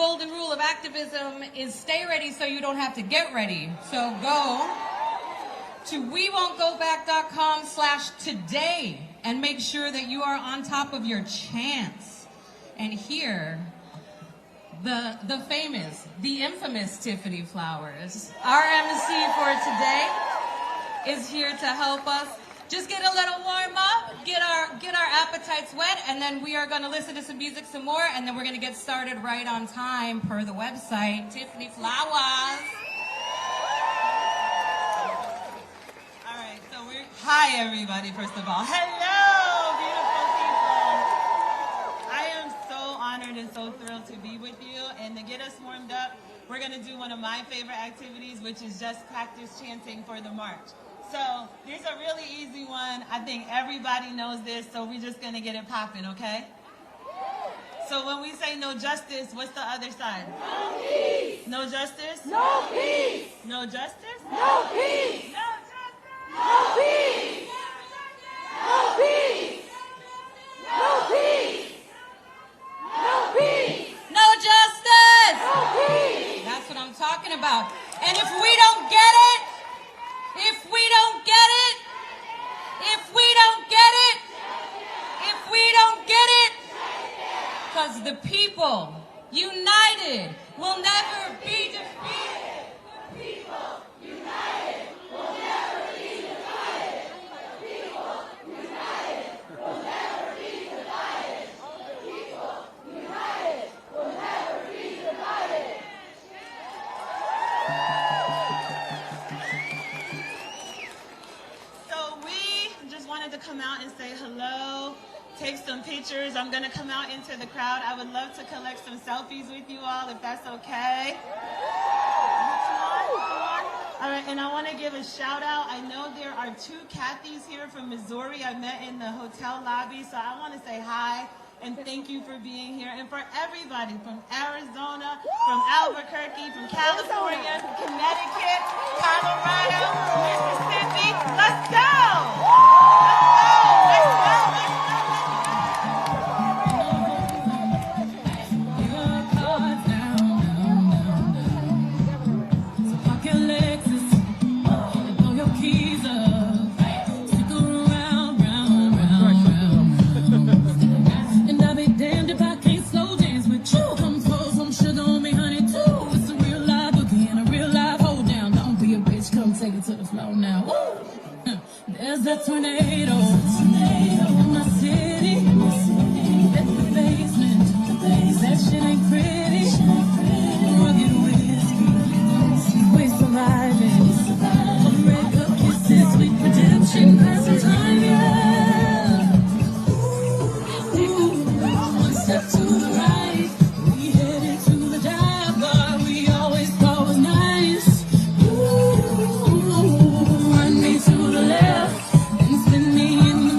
golden rule of activism is stay ready so you don't have to get ready. So go to wewon'tgoback.com/today and make sure that you are on top of your chants. And here, the famous, the infamous Tiffany Flowers, our MC for today, is here to help us. Just get a little warm up, get our appetites wet, and then we are going to listen to some music some more, and then we're going to get started right on time per the website. Tiffany Flowers. All right, so hi everybody, first of all. Hello, beautiful people. I am so honored and so thrilled to be with you, and to get us warmed up, we're going to do one of my favorite activities, which is just practice chanting for the march. So there's a really easy one. I think everybody knows this, so we're just going to get it popping, okay? So when we say no justice, what's the other side? No peace. No justice? No peace. No justice? No peace. No justice? No peace. No peace. No peace. No peace. No justice! No peace. That's what I'm talking about. And if we don't get it, if we don't get it, if we don't get it, if we don't get it, because the people united will never be defeated. The people united will never be divided. The people united will never be divided. The people united will never be divided. To come out and say hello, take some pictures. I'm gonna come out into the crowd. I would love to collect some selfies with you all, if that's okay. All right, and I want to give a shout out. I know there are two Kathys here from Missouri I met in the hotel lobby, so I want to say hi and thank you for being here. And for everybody from Arizona, from Albuquerque, from California, from Connecticut, Colorado, Mississippi, let's go! There's a tornado in my city. That's the basement. That shit ain't pretty. Rugged whiskey, we surviving. Red cup kisses, sweet redemption, passing time, yeah. Ooh, one step to the right, we headed to the dive bar. We always thought was nice. Ooh, run me to the left. Spin me in the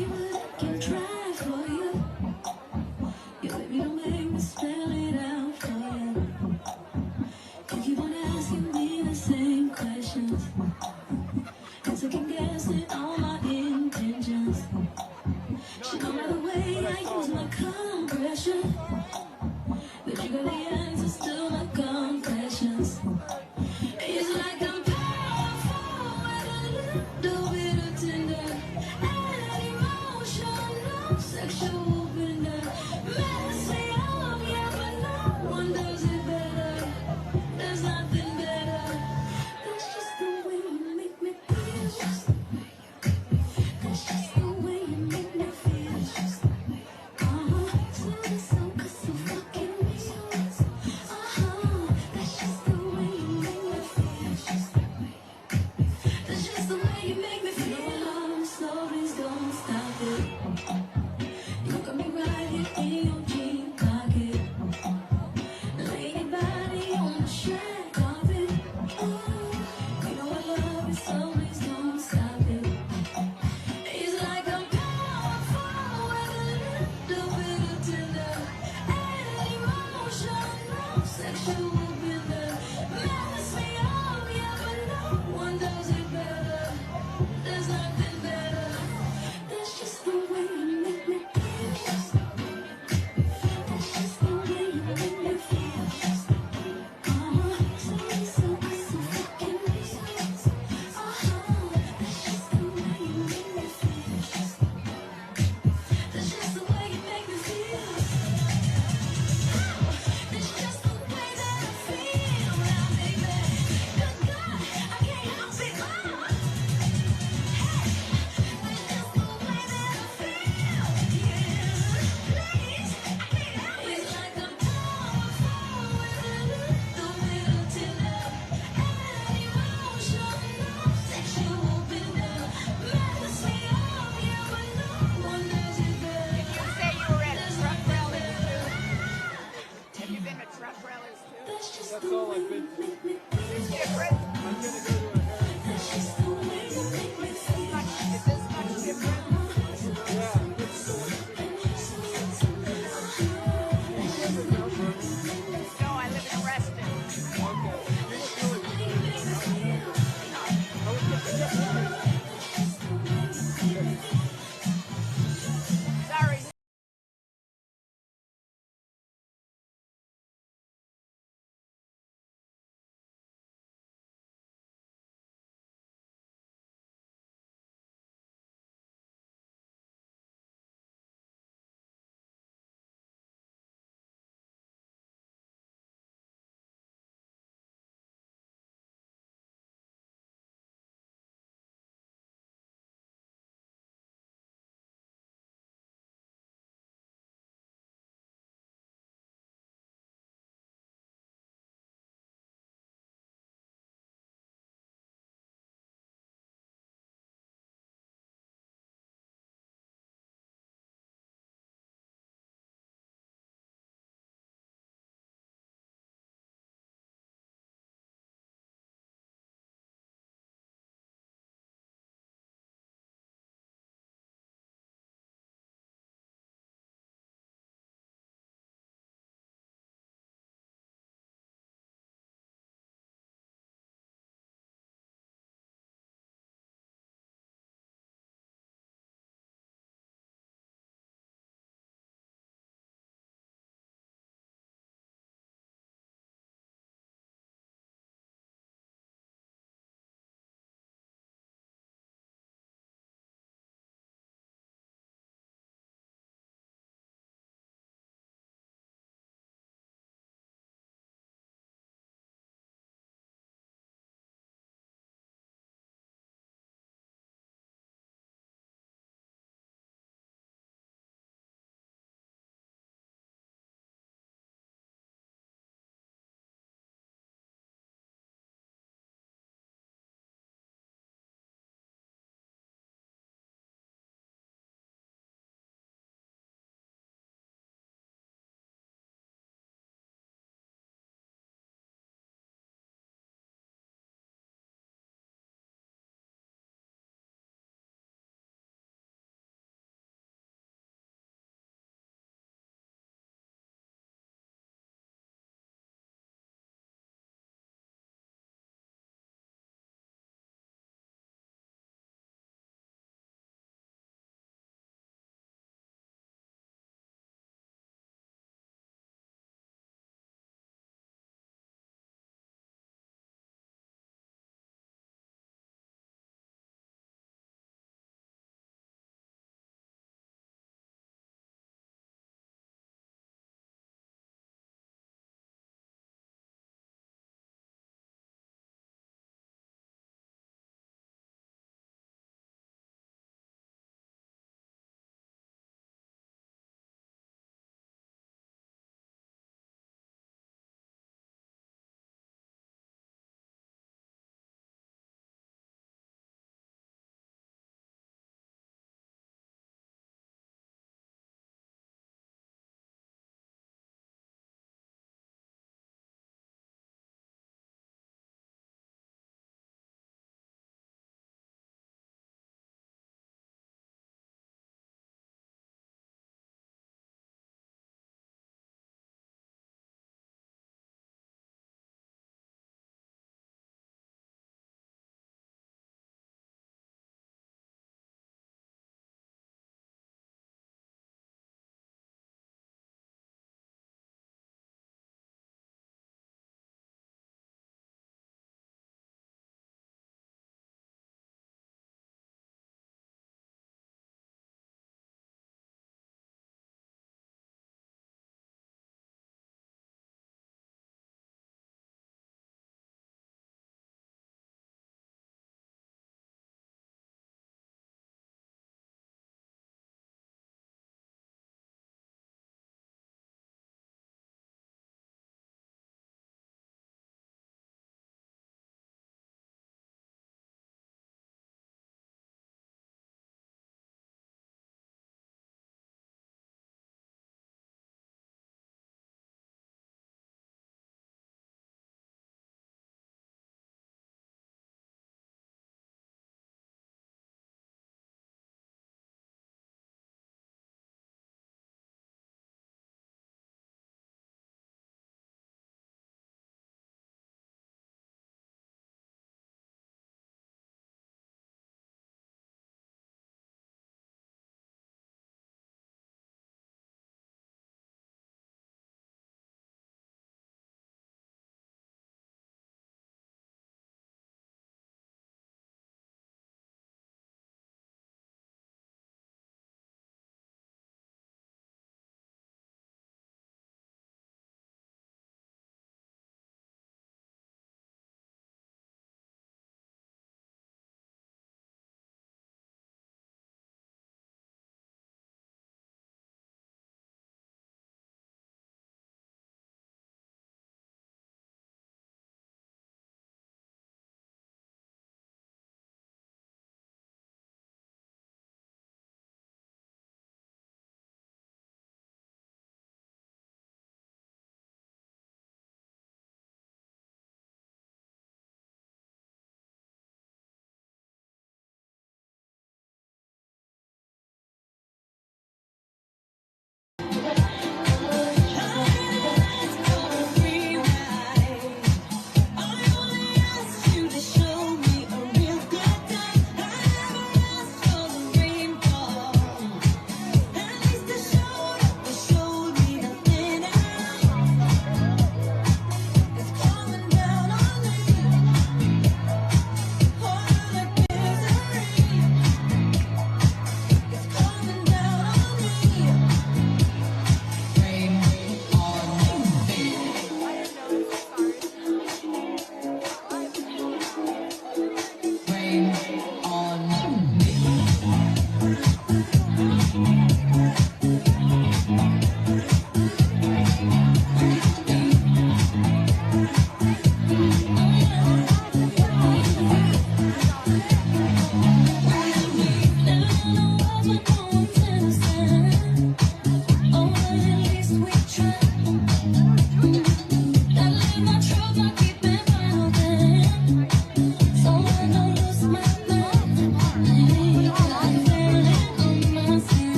me, but I can try for you. Yeah, baby, don't make me spell it out for you. You keep on asking me the same questions, and second guessing all my intentions. She know by the way I use my compression that you got the answers to my confessions. It's like I'm powerful with a little bit of tender and emotional sexual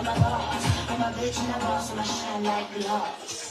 I'm a boss. I'm a bitch and a boss. I'ma shine like glass.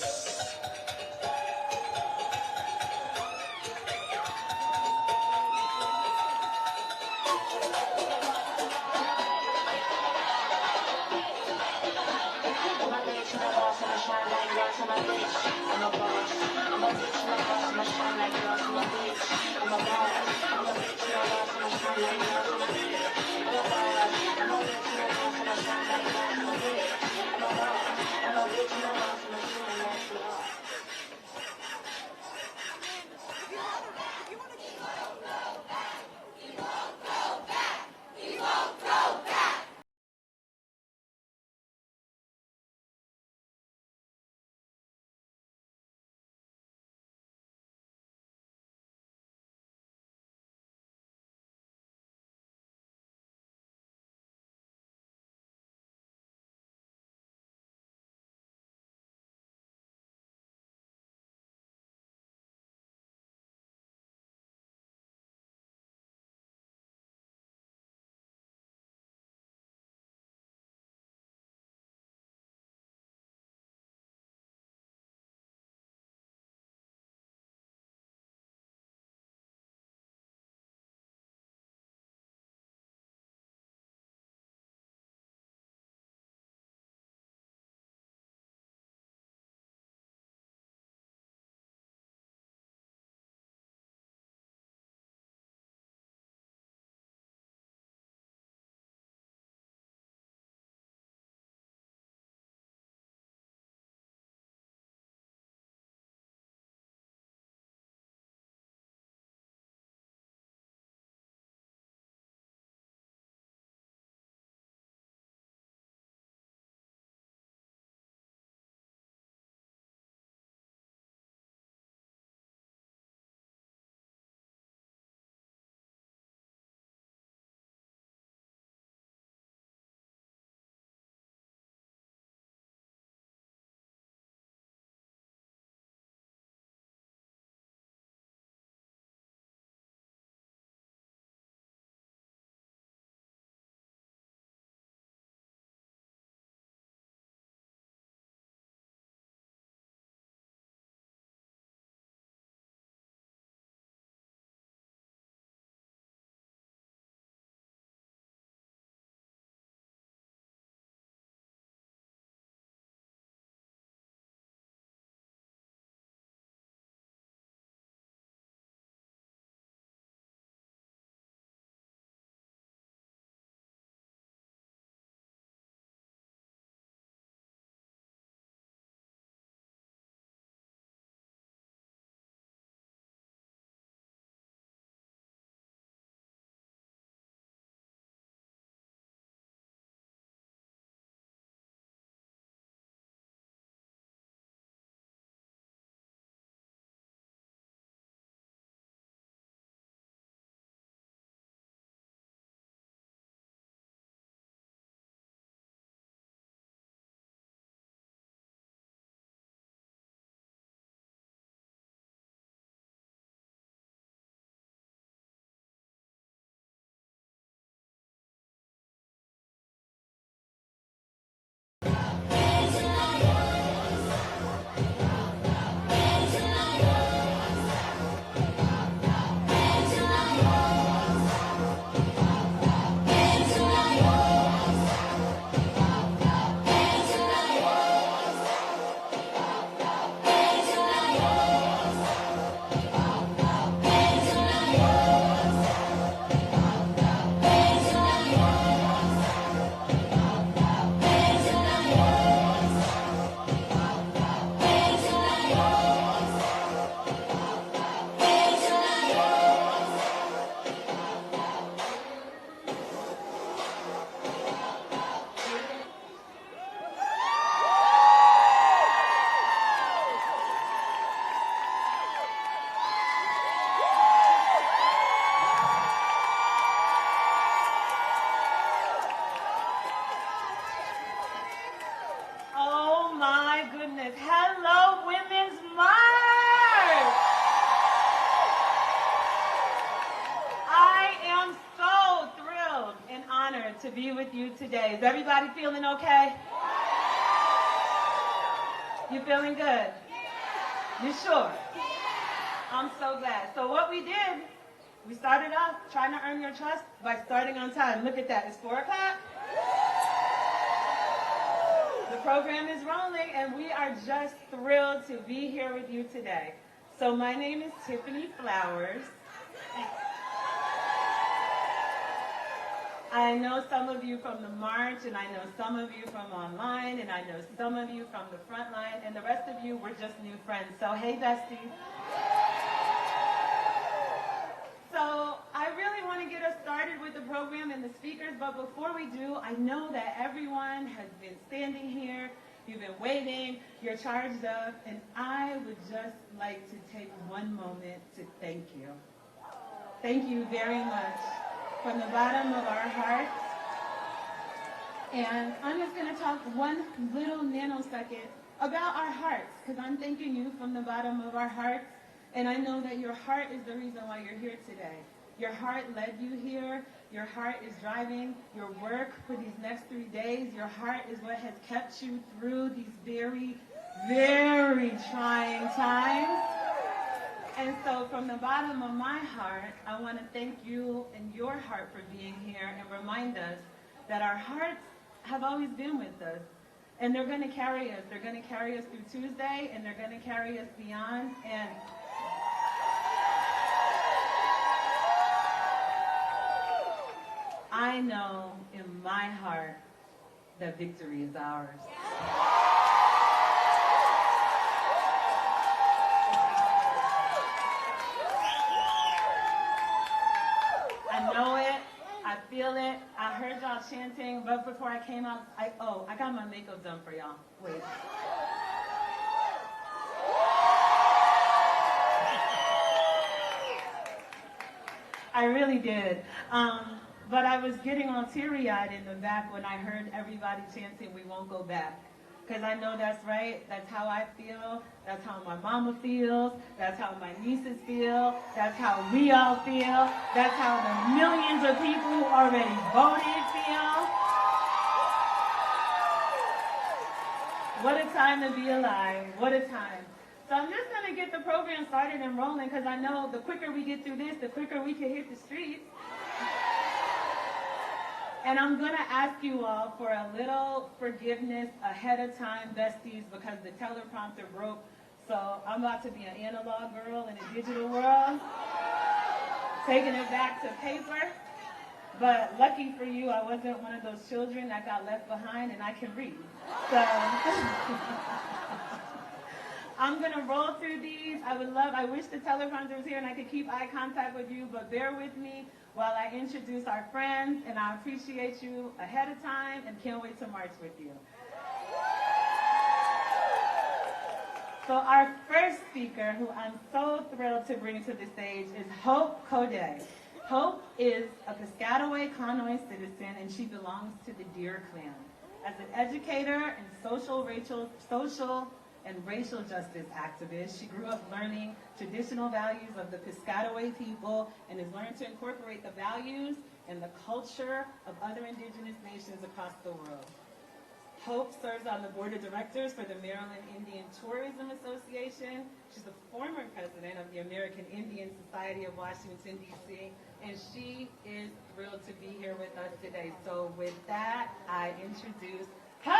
today. Is everybody feeling okay? You feeling good? You sure? I'm so glad. So what we did, we started off trying to earn your trust by starting on time. Look at that. It's 4 o'clock. The program is rolling, and we are just thrilled to be here with you today. So my name is Tiffany Flowers. I know some of you from the march, and I know some of you from online, and I know some of you from the front line, and the rest of you, we're just new friends. So hey, besties. So I really want to get us started with the program and the speakers, but before we do, I know that everyone has been standing here, you've been waiting, you're charged up, and I would just like to take one moment to thank you. Thank you very much from the bottom of our hearts. And I'm just going to talk one little nanosecond about our hearts, because I'm thanking you from the bottom of our hearts. And I know that your heart is the reason why you're here today. Your heart led you here. Your heart is driving your work for these next 3 days. Your heart is what has kept you through these very, very trying times. And so from the bottom of my heart, I want to thank you and your heart for being here and remind us that our hearts have always been with us. And they're going to carry us. They're going to carry us through Tuesday, and they're going to carry us beyond. And I know in my heart that victory is ours. I know it. I feel it. I heard y'all chanting, but before I came out, I got my makeup done for y'all. Wait. I really did. But I was getting all teary-eyed in the back when I heard everybody chanting, "We won't go back." Because I know that's right. That's how I feel. That's how my mama feels. That's how my nieces feel. That's how we all feel. That's how the millions of people who already voted feel. What a time to be alive. What a time. So I'm just going to get the program started and rolling, because I know the quicker we get through this, the quicker we can hit the streets. And I'm going to ask you all for a little forgiveness ahead of time, besties, because the teleprompter broke. So I'm about to be an analog girl in a digital world, taking it back to paper. But lucky for you, I wasn't one of those children that got left behind, and I can read. So I'm going to roll through these. I wish the teleprompter was here and I could keep eye contact with you, but bear with me while I introduce our friends, and I appreciate you ahead of time and can't wait to march with you. So our first speaker, who I'm so thrilled to bring to the stage, is Hope Code. Hope is a Piscataway Conoy citizen, and she belongs to the Deer Clan. As an educator and social and racial justice activist, she grew up learning traditional values of the Piscataway people and has learned to incorporate the values and the culture of other indigenous nations across the world. Hope serves on the board of directors for the Maryland Indian Tourism Association. She's the former president of the American Indian Society of Washington, D.C., and she is thrilled to be here with us today. So with that, I introduce Hope!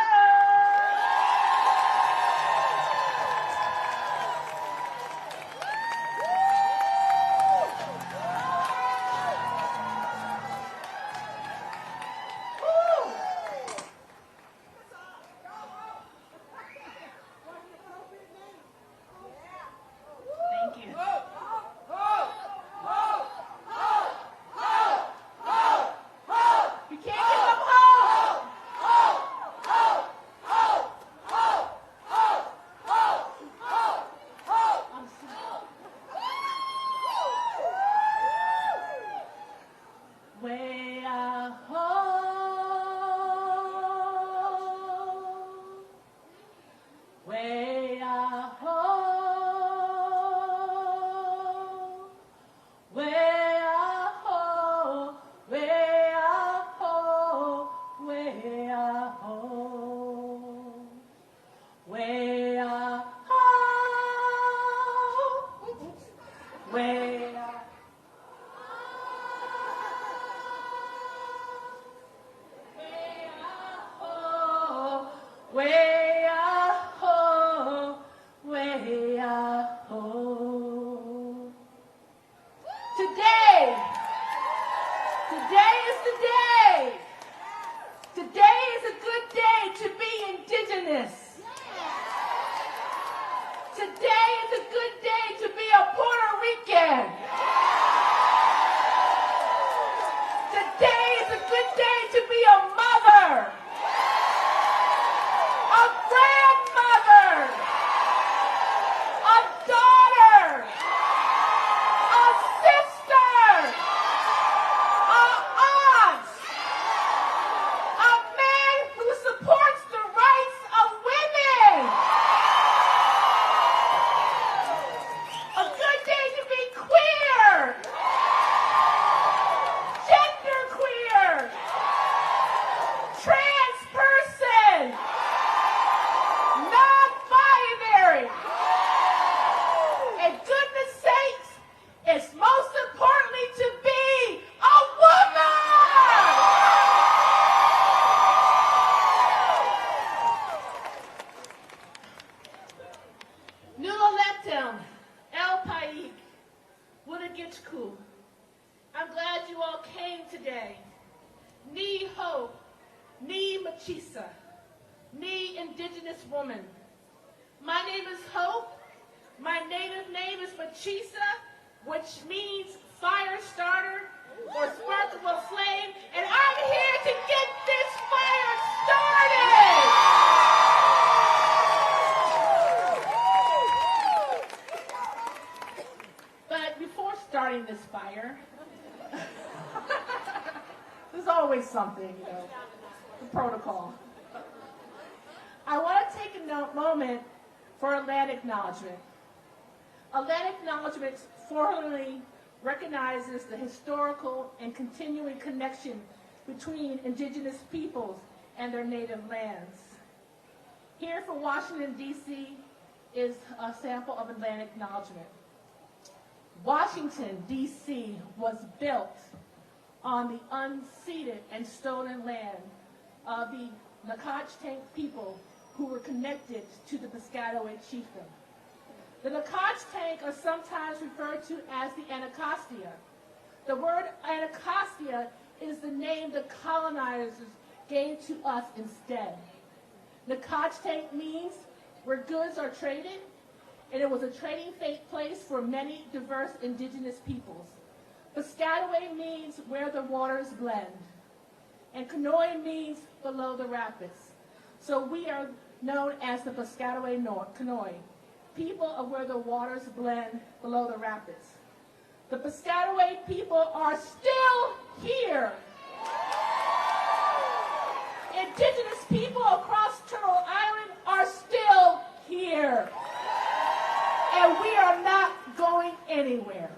me, indigenous woman. My name is Hope. My native name is Machisa, which means fire starter or sparkle of flame, and I'm here to get this fire started! But before starting this fire, there's always something, the protocol. I want to take a moment for a land acknowledgement. A land acknowledgement formally recognizes the historical and continuing connection between indigenous peoples and their native lands. Here for Washington, D.C. is a sample of a land acknowledgement. Washington, D.C. was built on the unceded and stolen land of the Nacotchtank people who were connected to the Piscataway chiefdom. The Nacotchtank are sometimes referred to as the Anacostia. The word Anacostia is the name the colonizers gave to us instead. Nacotchtank means where goods are traded, and it was a trading place for many diverse indigenous peoples. Piscataway means where the waters blend, and Canoe means below the rapids. So we are known as the Piscataway Canoe, people of where the waters blend below the rapids. The Piscataway people are still here. Indigenous people across Turtle Island are still here. And we are not going anywhere.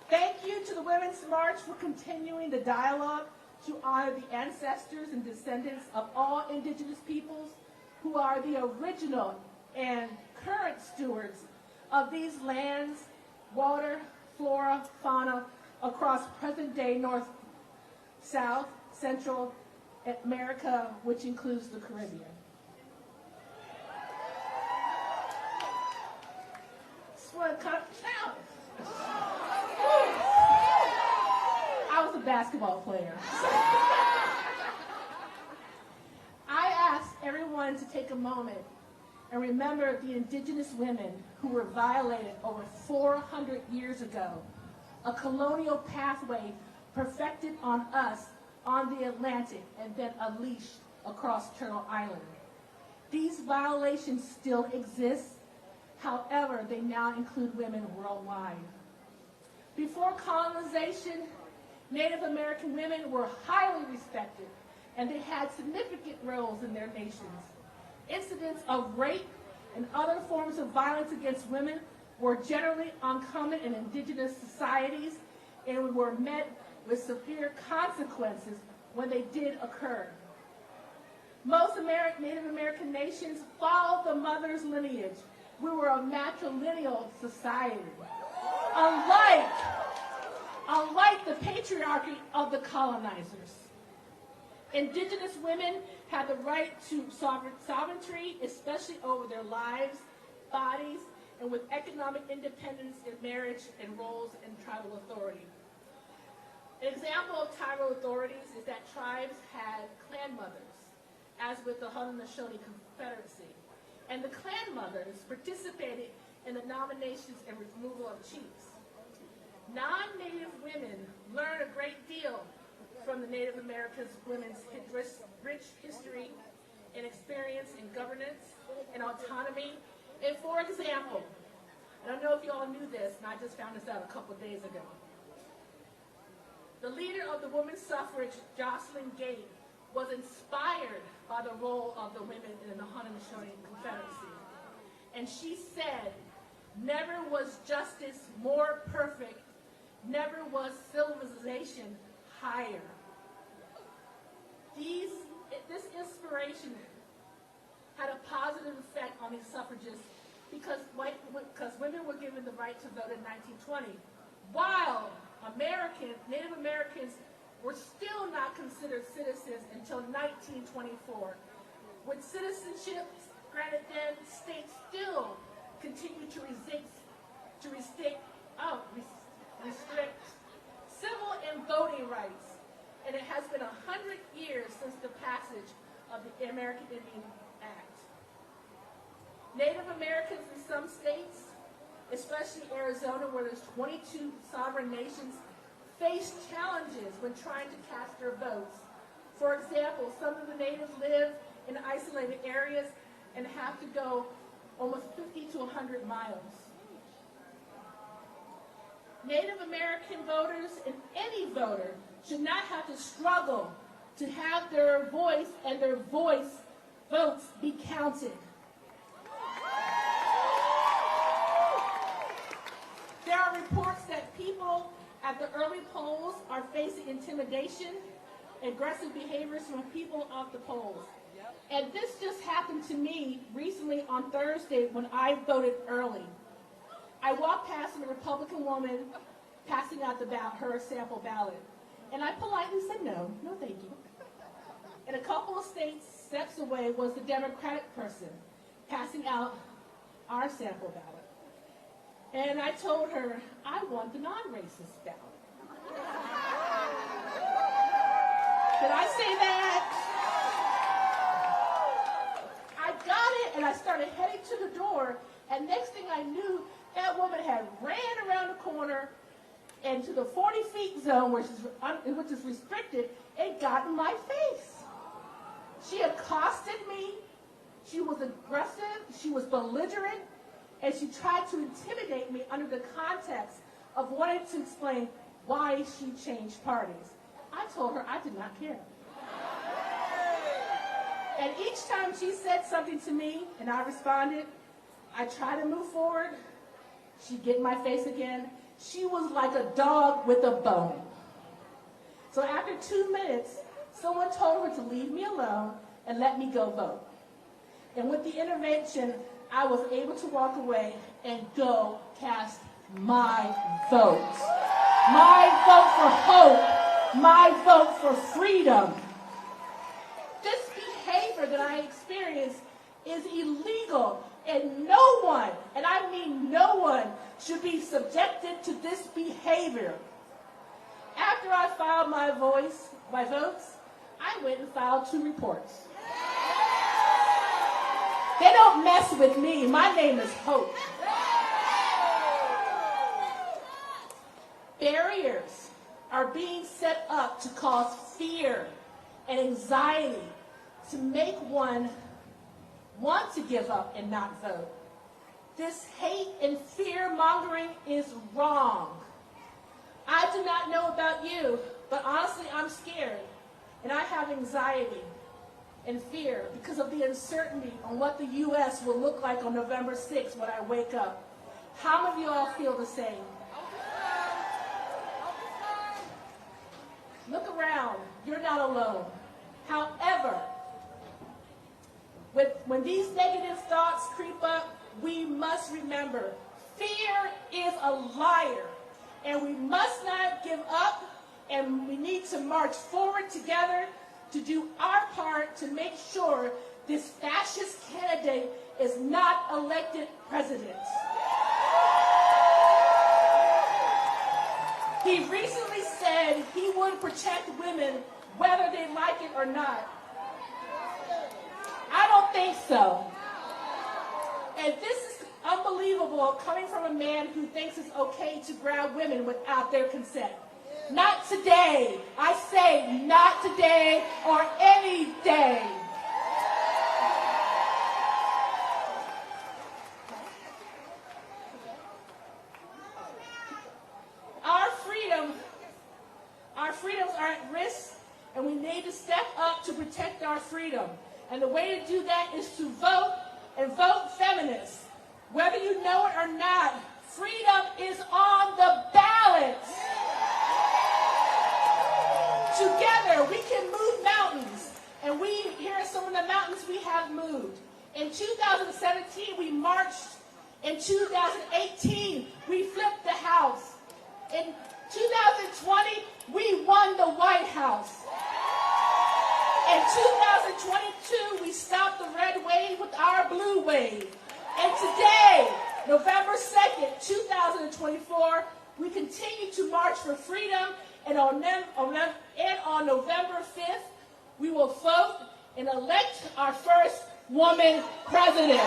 Thank you to the Women's March for continuing the dialogue to honor the ancestors and descendants of all indigenous peoples who are the original and current stewards of these lands, water, flora, fauna across present-day North, South, Central America, which includes the Caribbean. I was a basketball player. I ask everyone to take a moment and remember the indigenous women who were violated over 400 years ago, a colonial pathway perfected on us on the Atlantic and then unleashed across Turtle Island. These violations still exist. However, they now include women worldwide. Before colonization, Native American women were highly respected, and they had significant roles in their nations. Incidents of rape and other forms of violence against women were generally uncommon in indigenous societies and were met with severe consequences when they did occur. Most Native American nations followed the mother's lineage. We were a matrilineal society. Unlike the patriarchy of the colonizers. Indigenous women had the right to sovereignty, especially over their lives, bodies, and with economic independence in marriage and roles in tribal authority. An example of tribal authorities is that tribes had clan mothers, as with the Haudenosaunee Confederacy. And the clan mothers participated in the nominations and removal of chiefs. Non-Native women learn a great deal from the Native American women's rich history and experience in governance and autonomy. And for example, I don't know if you all knew this, and I just found this out a couple of days ago. The leader of the women's suffrage, Jocelyn Gate, was inspired by the role of the women in the Haudenosaunee Confederacy. And she said, "Never was justice more perfect, never was civilization higher." This inspiration had a positive effect on these suffragists because women were given the right to vote in 1920, while Native Americans were still not considered citizens until 1924. With citizenship granted then, states still continue to restrict civil and voting rights. And it has been 100 years since the passage of the American Indian Act. Native Americans in some states, especially Arizona, where there's 22 sovereign nations, face challenges when trying to cast their votes. For example, some of the natives live in isolated areas and have to go almost 50 to 100 miles. Native American voters and any voter should not have to struggle to have their voice and their votes be counted. There are reports that people at the early polls are facing intimidation, aggressive behaviors from people off the polls. And this just happened to me recently on Thursday when I voted early. I walked past a Republican woman passing out her sample ballot. And I politely said, no thank you. And a couple of steps away was the Democratic person passing out our sample ballot. And I told her, I want the non-racist ballot. Did I say that? I got it, and I started heading to the door, and next thing I knew, that woman had ran around the corner and to the 40 feet zone, which is restricted, and got in my face. She accosted me, she was aggressive, she was belligerent, and she tried to intimidate me under the context of wanting to explain why she changed parties. I told her I did not care. And each time she said something to me and I responded, I tried to move forward, she'd get in my face again. She was like a dog with a bone. So after 2 minutes, someone told her to leave me alone and let me go vote. And with the intervention, I was able to walk away and go cast my vote. My vote for hope. My vote for freedom. This behavior that I experienced is illegal, and no one, and I mean no one, should be subjected to this behavior. After I filed my votes, I went and filed 2 reports. They don't mess with me. My name is Hope. Barriers are being set up to cause fear and anxiety, to make one want to give up and not vote. This hate and fear-mongering is wrong. I do not know about you, but honestly, I'm scared, and I have anxiety and fear because of the uncertainty on what the U.S. will look like on November 6th when I wake up. How many of you all feel the same? Look around. You're not alone. However, when these negative thoughts creep up, we must remember, fear is a liar, and we must not give up, and we need to march forward together to do our part to make sure this fascist candidate is not elected president. He recently said he would protect women whether they like it or not. I don't think so. And this is unbelievable coming from a man who thinks it's okay to grab women without their consent. Not today. I say not today or any day. Our freedoms are at risk, and we need to step up to protect our freedom. And the way to do that is to vote, and vote feminist. Whether you know it or not, freedom is on the ballot. Together, we can move mountains. And here are some of the mountains we have moved. In 2017, we marched. In 2018, we flipped the House. In 2020, we won the White House. In 2022, we stopped the red wave with our blue wave. And today, November 2nd, 2024, we continue to march for freedom. And on November 5th, we will vote and elect our first woman president.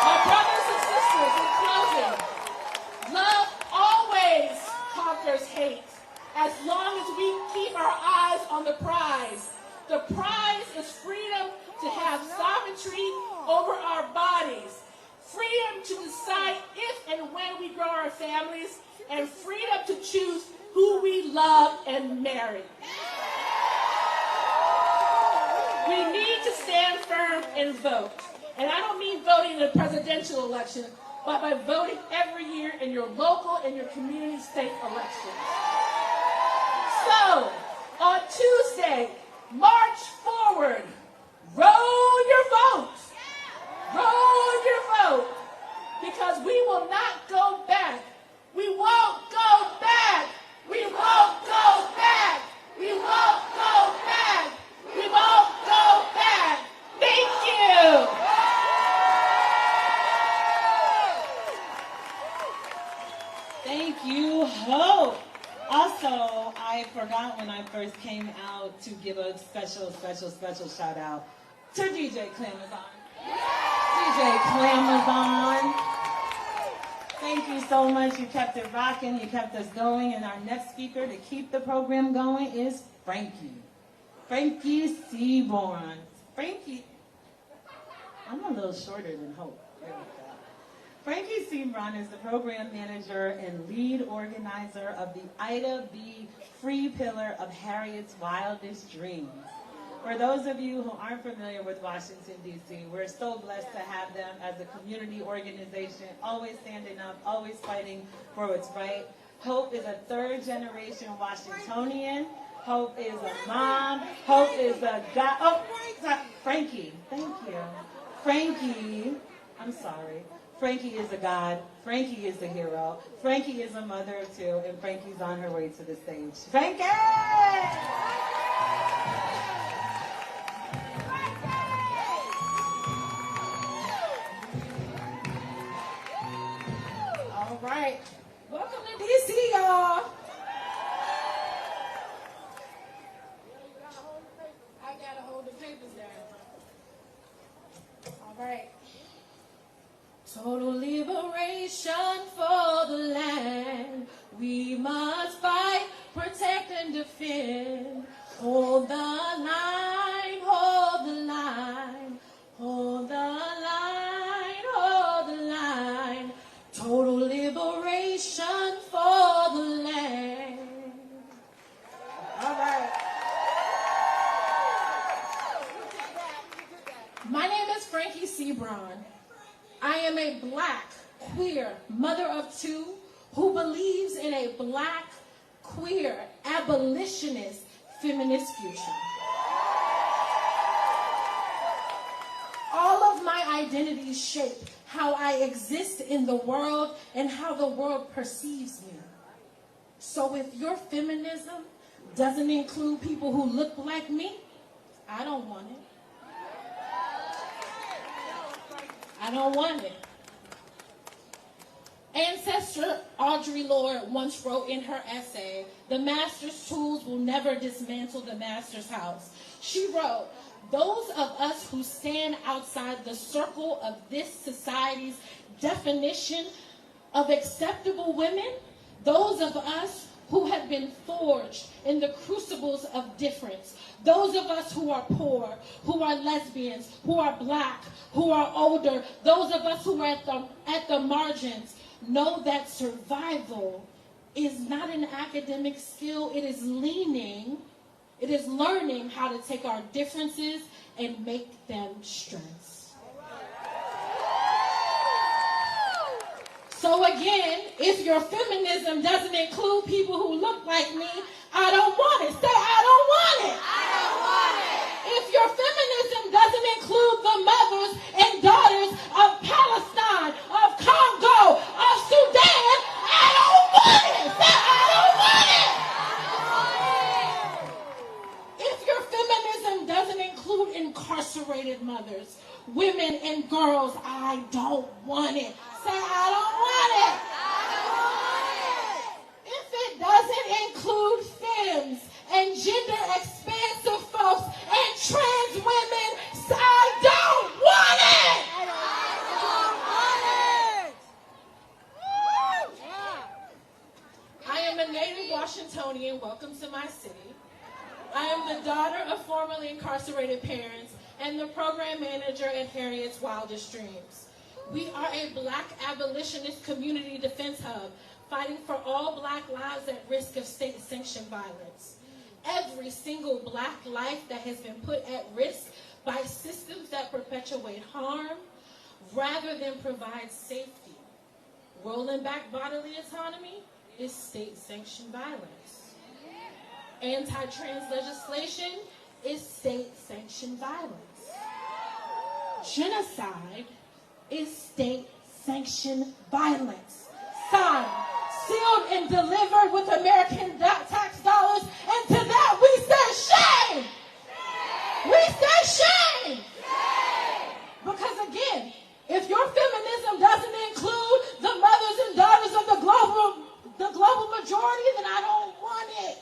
My brothers and sisters, in closing, love always conquers hate as long as we keep our eyes on the prize. The prize is freedom to have sovereignty over our bodies, freedom to decide if and when we grow our families, and freedom to choose who we love and marry. We need to stand firm and vote. And I don't mean voting in a presidential election, but by voting every year in your local and your community state elections. So, on Tuesday, march forward. Roll your vote. Roll your vote. Because we will not go back. We won't go back. We won't go back. We won't go back. We won't go back. Thank you. Thank you, Hope. Also, I forgot when I first came out to give a special shout out to DJ Clamazon. DJ Clamazon. Thank you so much. You kept it rocking. You kept us going. And our next speaker to keep the program going is Frankie. Frankie Seaborn. Frankie. I'm a little shorter than Hope. There we go. Frankie Seaborn is the program manager and lead organizer of the Ida B. Free Pillar of Harriet's Wildest Dreams. For those of you who aren't familiar with Washington, D.C., we're so blessed to have them as a community organization, always standing up, always fighting for what's right. Hope is a third-generation Washingtonian. Hope is a mom. Hope is a guy. Oh, sorry. Frankie. Thank you. Frankie. I'm sorry. Frankie is a god. Frankie is a hero. Frankie is a mother of two, and Frankie's on her way to the stage. Frankie! All right. Welcome to D.C., y'all. I gotta hold the papers down. All right. Total liberation for the land. We must fight, protect, and defend. Hold the line, hold the line. Hold the line, hold the line. Total liberation for the land. All right. My name is Frankie Seaborn. I am a black, queer mother of two who believes in a black, queer, abolitionist, feminist future. All of my identities shape how I exist in the world and how the world perceives me. So if your feminism doesn't include people who look like me, I don't want it. I don't want it. Ancestor Audre Lorde once wrote in her essay, "The master's tools will never dismantle the master's house." She wrote, "Those of us who stand outside the circle of this society's definition of acceptable women, those of us who have been forged in the crucibles of difference, those of us who are poor, who are lesbians, who are black, who are older, those of us who are at the margins, know that survival is not an academic skill. It is learning how to take our differences and make them strengths." So again, if your feminism doesn't include people who look like me, I don't want it. Say, I don't want it. I don't want it. If your feminism doesn't include the mothers and daughters of Palestine, of Congo, of Sudan, I don't want it. Say, I don't want it. If your feminism doesn't include incarcerated mothers, women and girls, I don't want it. Say, I don't want it. I don't want it. If it doesn't include femmes and gender expansive the daughter of formerly incarcerated parents and the program manager at Harriet's Wildest Dreams. We are a Black abolitionist community defense hub fighting for all Black lives at risk of state-sanctioned violence. Every single Black life that has been put at risk by systems that perpetuate harm rather than provide safety. Rolling back bodily autonomy is state-sanctioned violence. Anti-trans legislation is state-sanctioned violence. Genocide is state-sanctioned violence. Signed, sealed, and delivered with American tax dollars, and to that we say shame! We say shame! Because again, if your feminism doesn't include the mothers and daughters of the global majority, then I don't want it.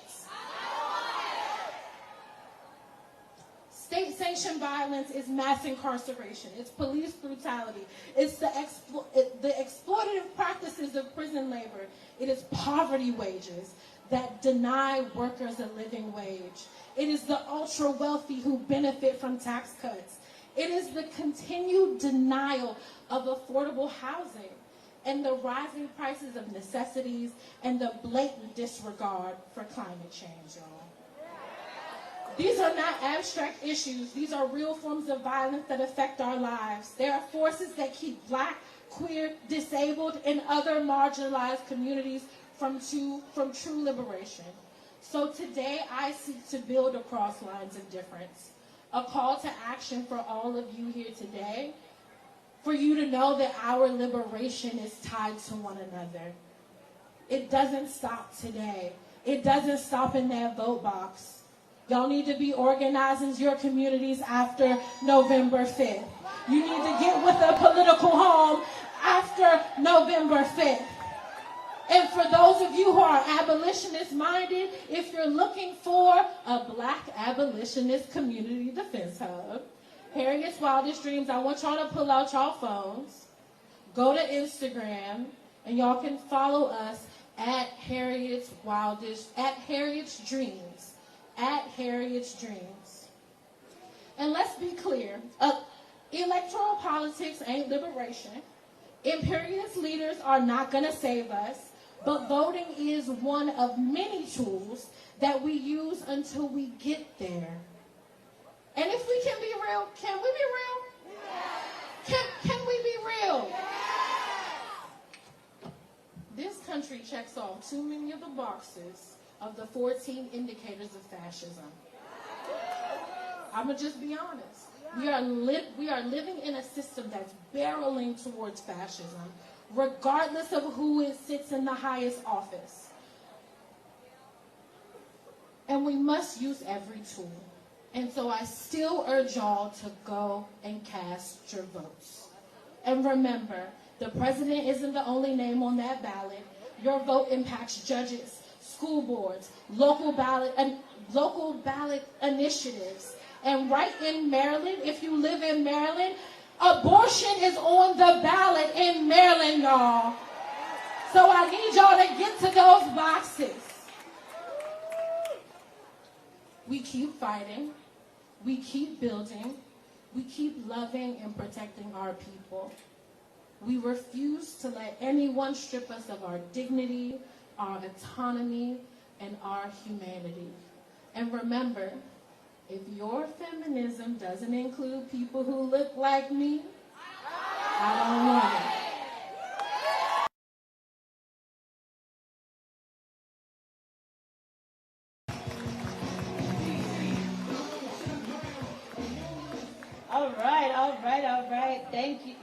State-sanctioned violence is mass incarceration. It's police brutality. It's the exploitative practices of prison labor. It is poverty wages that deny workers a living wage. It is the ultra-wealthy who benefit from tax cuts. It is the continued denial of affordable housing and the rising prices of necessities and the blatant disregard for climate change, y'all. These are not abstract issues. These are real forms of violence that affect our lives. They are forces that keep Black, queer, disabled, and other marginalized communities from true liberation. So today, I seek to build across lines of difference. A call to action for all of you here today, for you to know that our liberation is tied to one another. It doesn't stop today. It doesn't stop in that vote box. Y'all need to be organizing your communities after November 5th. You need to get with a political home after November 5th. And for those of you who are abolitionist-minded, if you're looking for a Black abolitionist community defense hub, Harriet's Wildest Dreams, I want y'all to pull out y'all phones, go to Instagram, and y'all can follow us at Harriet's Dreams. At Harriet's Dreams. And let's be clear, electoral politics ain't liberation. Imperialist leaders are not going to save us, but voting is one of many tools that we use until we get there. And if we can be real, can we be real? Yes. Can we be real? Yes. This country checks off too many of the boxes of the 14 indicators of fascism. I'm going to just be honest. We are living in a system that's barreling towards fascism, regardless of who sits in the highest office. And we must use every tool. And so I still urge y'all to go and cast your votes. And remember, the president isn't the only name on that ballot. Your vote impacts judges, school boards, local ballot initiatives. And right in Maryland, if you live in Maryland, abortion is on the ballot in Maryland, y'all. So I need y'all to get to those boxes. We keep fighting. We keep building. We keep loving and protecting our people. We refuse to let anyone strip us of our dignity, our autonomy, and our humanity. And remember, if your feminism doesn't include people who look like me, I don't want it. All right. Thank you.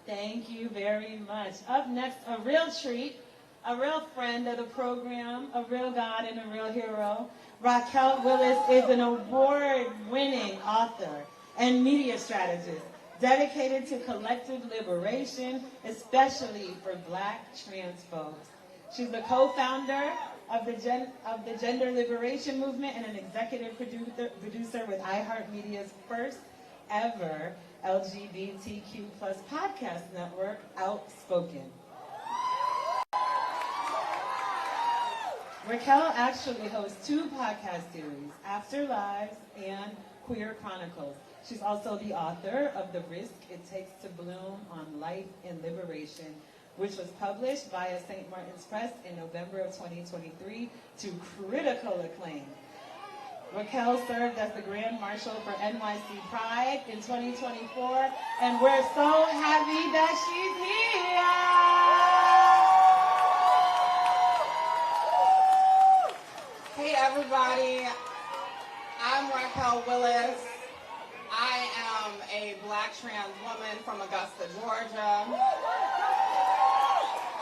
Thank you very much. Up next, a real treat, a real friend of the program, a real God and a real hero. Raquel Willis is an award-winning author and media strategist dedicated to collective liberation, especially for Black trans folks. She's the co-founder of the Gender Liberation Movement and an executive producer with iHeartMedia's first ever LGBTQ+ podcast network, Outspoken. Raquel actually hosts 2 podcast series, After Lives and Queer Chronicles. She's also the author of The Risk It Takes to Bloom on Life and Liberation, which was published via St. Martin's Press in November of 2023 to critical acclaim. Raquel served as the Grand Marshal for NYC Pride in 2024, and we're so happy that she's here! Hey everybody, I'm Raquel Willis. I am a Black trans woman from Augusta, Georgia.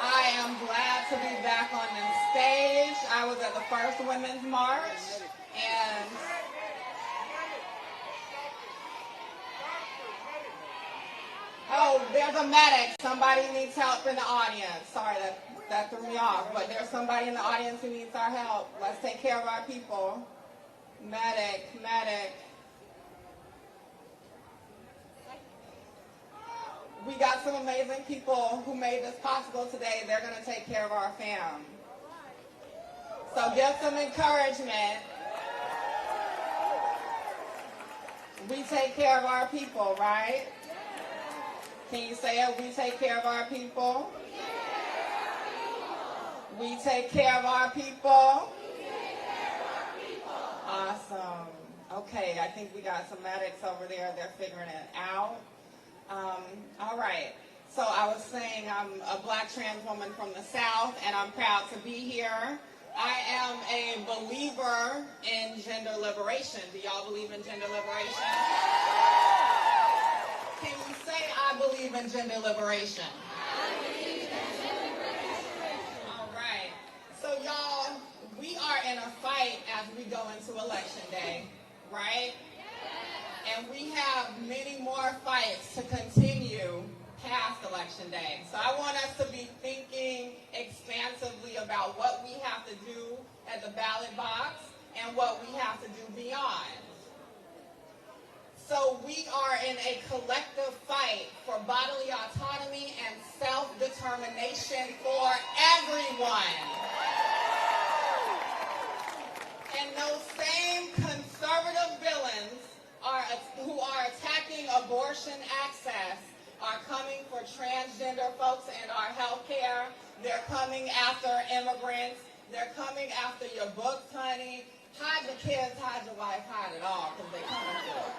I am glad to be back on the stage. I was at the first Women's March, and oh, there's a medic. Somebody needs help in the audience. Sorry, that threw me off, but there's somebody in the audience who needs our help. Let's take care of our people. Medic. We got some amazing people who made this possible today. They're going to take care of our fam. So give some encouragement. We take care of our people, right? Can you say it? We take care of our people. We take care of our people. Awesome. Okay, I think we got some medics over there. They're figuring it out. All right. So I was saying I'm a Black trans woman from the South, and I'm proud to be here. I am a believer in gender liberation. Do y'all believe in gender liberation? Can you say, I believe in gender liberation? I believe in gender liberation. All right. So y'all, we are in a fight as we go into Election Day, right? And we have many more fights to continue past Election Day. So I want us to be thinking expansively about what we have to do at the ballot box and what we have to do beyond. So we are in a collective fight for bodily autonomy and self-determination for everyone. And those same conservative villains who are attacking abortion access are coming for transgender folks in our health care. They're coming after immigrants. They're coming after your books, honey. Hide your kids, hide your wife, hide it all, because they're coming for it.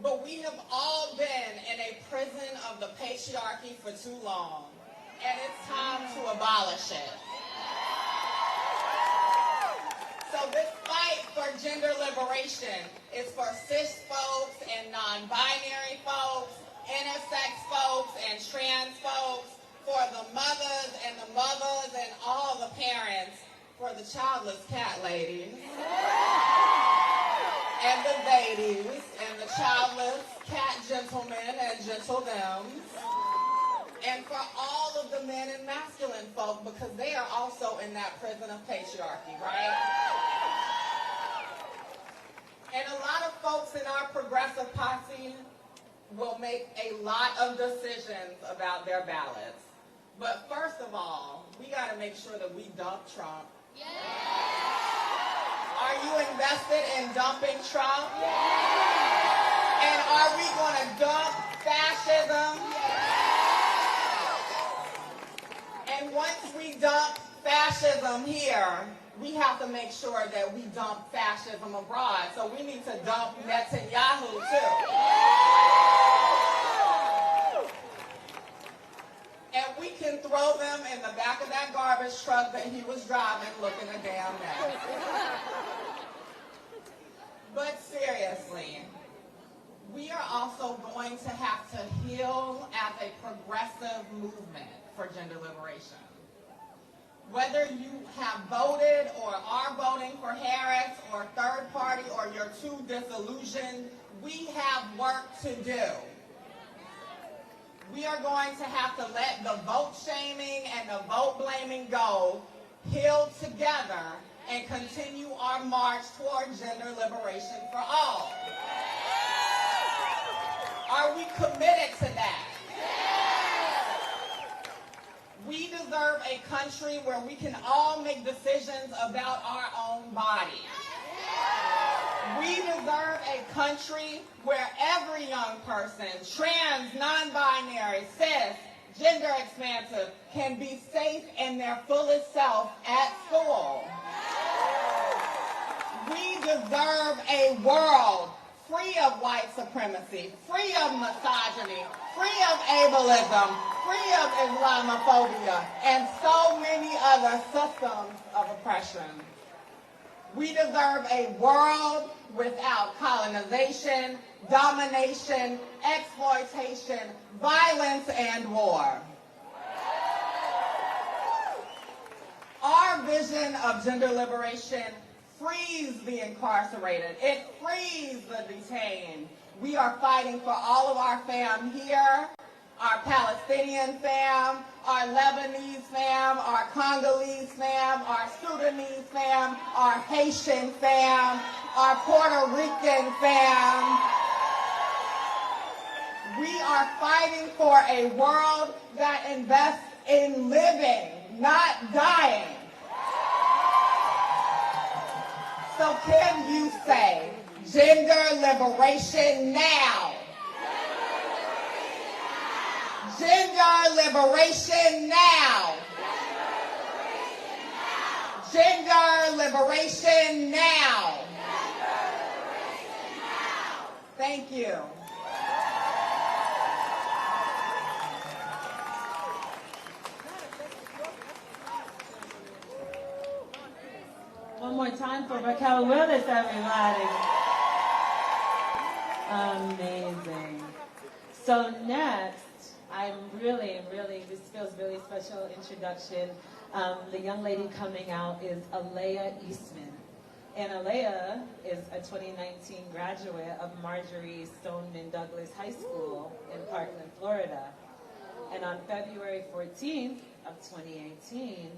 But we have all been in a prison of the patriarchy for too long, and it's time to abolish it. So this fight for gender liberation is for cis folks and non-binary folks, intersex folks and trans folks, for the mothers and all the parents, for the childless cat ladies, and the ladies, and the childless cat gentlemen and gentle thems, and for all of the men and masculine folk, because they are also in that prison of patriarchy, right? And a lot of folks in our progressive posse will make a lot of decisions about their ballots. But first of all, we got to make sure that we dump Trump. Yeah. Are you invested in dumping Trump? Yeah. And are we going to dump fascism? Yeah. And once we dump fascism here, we have to make sure that we dump fascism abroad. So we need to dump Netanyahu too. And we can throw them in the back of that garbage truck that he was driving looking a damn mess. But seriously, we are also going to have to heal as a progressive movement for gender liberation. Whether you have voted or are voting for Harris or third party or you're too disillusioned, we have work to do. We are going to have to let the vote shaming and the vote blaming go, heal together, and continue our march toward gender liberation for all. Are we committed to that? We deserve a country where we can all make decisions about our own bodies. We deserve a country where every young person, trans, non-binary, cis, gender expansive, can be safe in their fullest self at school. We deserve a world free of white supremacy, free of misogyny, free of ableism, free of Islamophobia, and so many other systems of oppression. We deserve a world without colonization, domination, exploitation, violence, and war. Our vision of gender liberation frees the incarcerated. It frees the detained. We are fighting for all of our fam here, our Palestinian fam, our Lebanese fam, our Congolese fam, our Sudanese fam, our Haitian fam, our Puerto Rican fam. We are fighting for a world that invests in living, not dying. So can you say, gender liberation now? Gender liberation now. Gender liberation now. Thank you. One more time for Raquel Willis, everybody. Amazing. So next, this feels really special introduction. The young lady coming out is Alea Eastman. And Alea is a 2019 graduate of Marjorie Stoneman Douglas High School in Parkland, Florida. And on February 14th of 2018,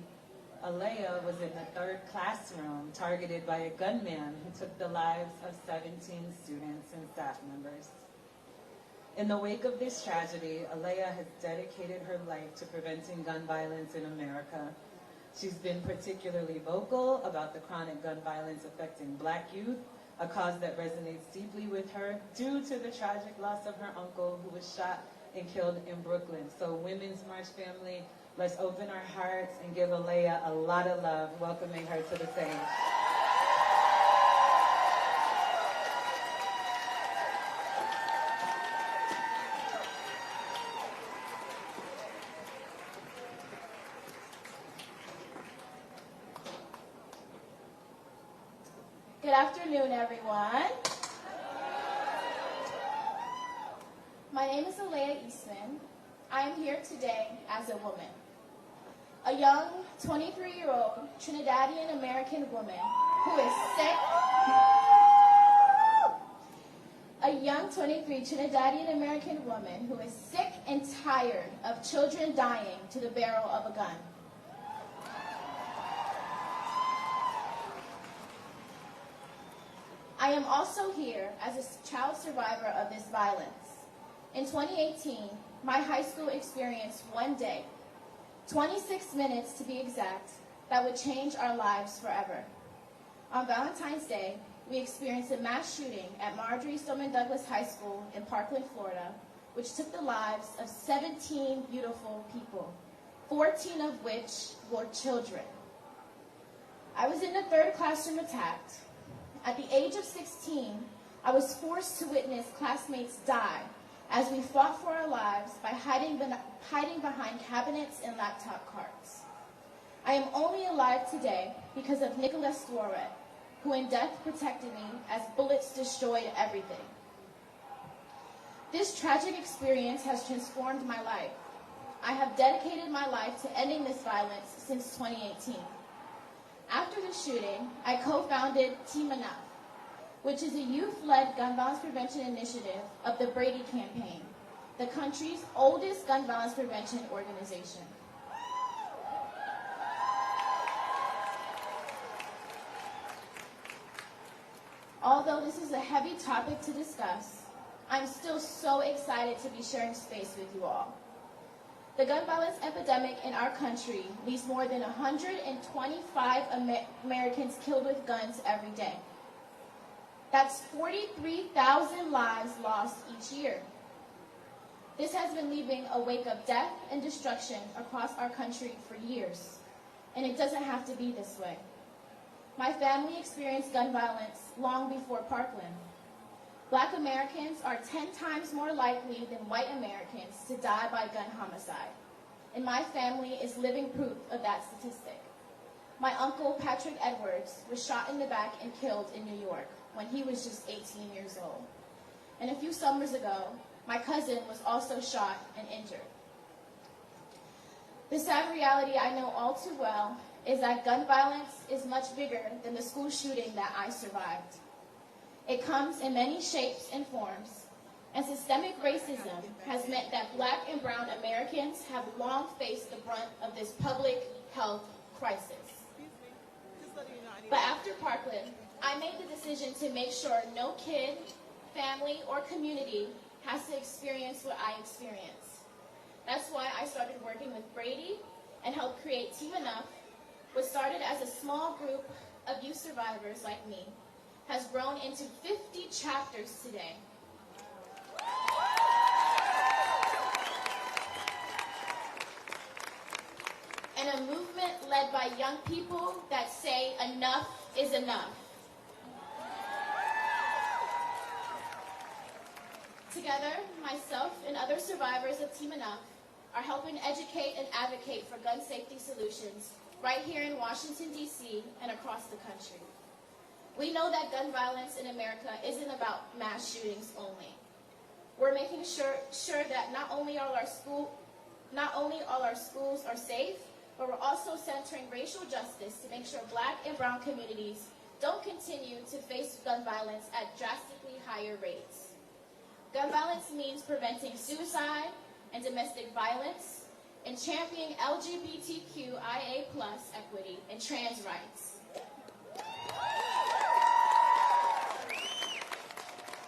Alea was in the third classroom targeted by a gunman who took the lives of 17 students and staff members. In the wake of this tragedy, Alea has dedicated her life to preventing gun violence in America. She's been particularly vocal about the chronic gun violence affecting Black youth, a cause that resonates deeply with her due to the tragic loss of her uncle who was shot and killed in Brooklyn. So Women's March family, let's open our hearts and give Alea a lot of love, welcoming her to the stage. Good afternoon, everyone. My name is Alea Eastman. I am here today as a woman. A young 23-year-old Trinidadian American woman who is sick. A young 23 Trinidadian American woman who is sick and tired of children dying to the barrel of a gun. I am also here as a child survivor of this violence. In 2018, my high school experienced one day, 26 minutes to be exact, that would change our lives forever. On Valentine's Day, we experienced a mass shooting at Marjorie Stoneman Douglas High School in Parkland, Florida, which took the lives of 17 beautiful people, 14 of which were children. I was in the third classroom attacked. At the age of 16, I was forced to witness classmates die as we fought for our lives by hiding behind cabinets and laptop carts. I am only alive today because of Nicholas Dworet, who in death protected me as bullets destroyed everything. This tragic experience has transformed my life. I have dedicated my life to ending this violence since 2018. After the shooting, I co-founded Team Enough, which is a youth-led gun violence prevention initiative of the Brady Campaign, the country's oldest gun violence prevention organization. Although this is a heavy topic to discuss, I'm still so excited to be sharing space with you all. The gun violence epidemic in our country leaves more than 125 Americans killed with guns every day. That's 43,000 lives lost each year. This has been leaving a wake of death and destruction across our country for years, and it doesn't have to be this way. My family experienced gun violence long before Parkland. Black Americans are 10 times more likely than white Americans to die by gun homicide, and my family is living proof of that statistic. My uncle, Patrick Edwards, was shot in the back and killed in New York when he was just 18 years old. And a few summers ago, my cousin was also shot and injured. The sad reality I know all too well is that gun violence is much bigger than the school shooting that I survived. It comes in many shapes and forms, and systemic racism has meant that Black and brown Americans have long faced the brunt of this public health crisis. But after Parkland, I made the decision to make sure no kid, family, or community has to experience what I experienced. That's why I started working with Brady and helped create Team Enough, which started as a small group of youth survivors like me, has grown into 50 chapters today. And a movement led by young people that say enough is enough. Together, myself and other survivors of Team Enough are helping educate and advocate for gun safety solutions right here in Washington, D.C. and across the country. We know that gun violence in America isn't about mass shootings only. We're making sure that not only all our schools are safe, but we're also centering racial justice to make sure Black and brown communities don't continue to face gun violence at drastically higher rates. Gun violence means preventing suicide and domestic violence and championing LGBTQIA+ equity and trans rights.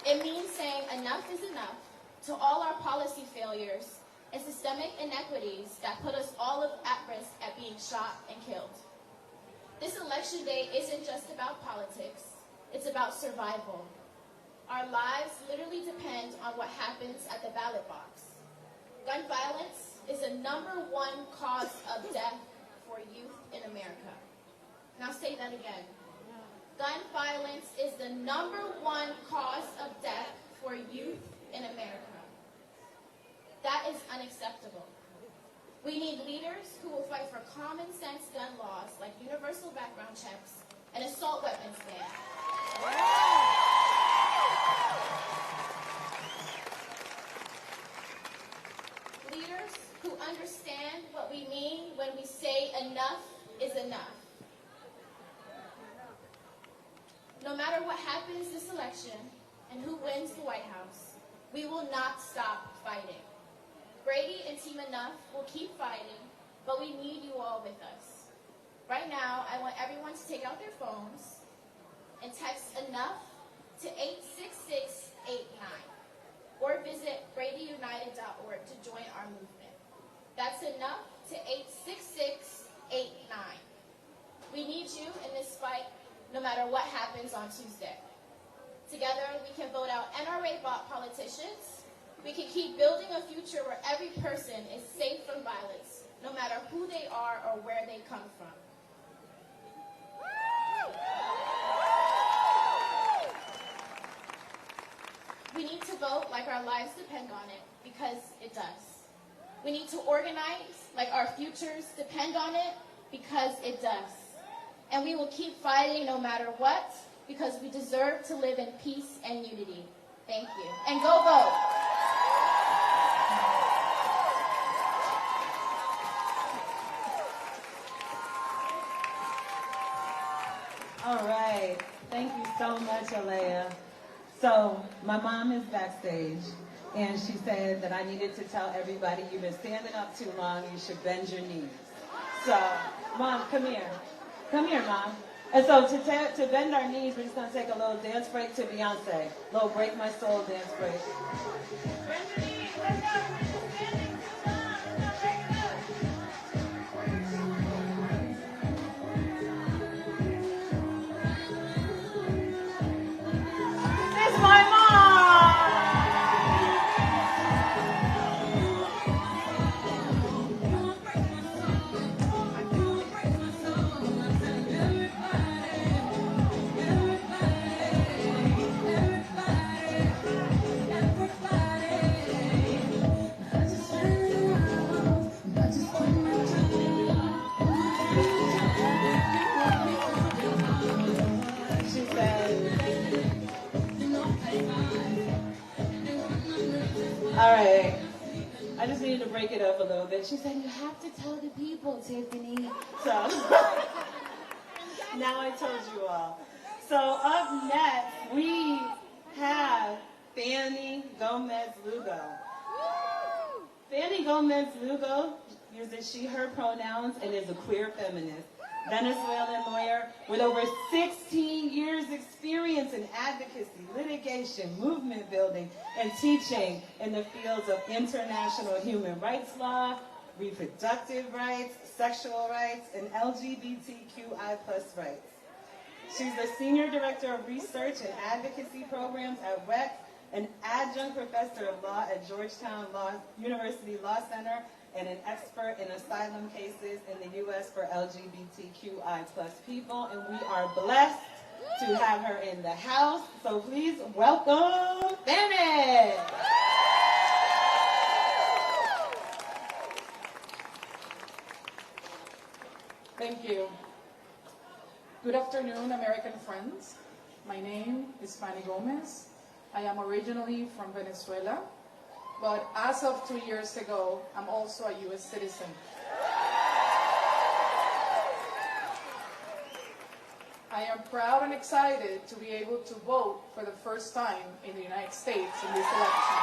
It means saying enough is enough to all our policy failures and systemic inequities that put us all at risk at being shot and killed. This election day isn't just about politics, it's about survival. Our lives literally depend on what happens at the ballot box. Gun violence is the #1 cause of death for youth in America. Now say that again. Gun violence is the #1 cause of death for youth in America. That is unacceptable. We need leaders who will fight for common sense gun laws like universal background checks and assault weapons ban. Leaders who understand what we mean when we say enough is enough. No matter what happens this election and who wins the White House, we will not stop fighting. Brady and Team Enough will keep fighting, but we need you all with us. Right now, I want everyone to take out their phones and text enough to 86689 or visit bradyunited.org to join our movement. That's enough to 86689. We need you in this fight no matter what happens on Tuesday. Together, we can vote out NRA-bought politicians. We can keep building a future where every person is safe from violence, no matter who they are or where they come from. We need to vote like our lives depend on it, because it does. We need to organize like our futures depend on it, because it does. And we will keep fighting no matter what, because we deserve to live in peace and unity. Thank you. And go vote. All right. Thank you so much, Alea. So my mom is backstage, and she said that I needed to tell everybody, you've been standing up too long, you should bend your knees. So, Mom, come here. Come here, Mom. And so to bend our knees, we're just going to take a little dance break to Beyonce. A little Break My Soul dance break. Bend your knees. Let's go. We're just standing too long. Let's go. Break to break it up a little bit. She said, you have to tell the people, Tiffany. So now I told you all. So up next, we have Fanny Gomez-Lugo. Fanny Gomez-Lugo uses she, her pronouns and is a queer feminist. Venezuelan lawyer with over 16 years experience in advocacy, litigation, movement building, and teaching in the fields of international human rights law, reproductive rights, sexual rights, and LGBTQI+ rights. She's the Senior Director of Research and Advocacy Programs at WEC, an adjunct professor of law at Georgetown University Law Center, and an expert in asylum cases in the U.S. for LGBTQI+ people. And we are blessed to have her in the house. So please welcome Fanny. Thank you. Good afternoon, American friends. My name is Fanny Gomez. I am originally from Venezuela, but as of 2 years ago, I'm also a U.S. citizen. I am proud and excited to be able to vote for the first time in the United States in this election.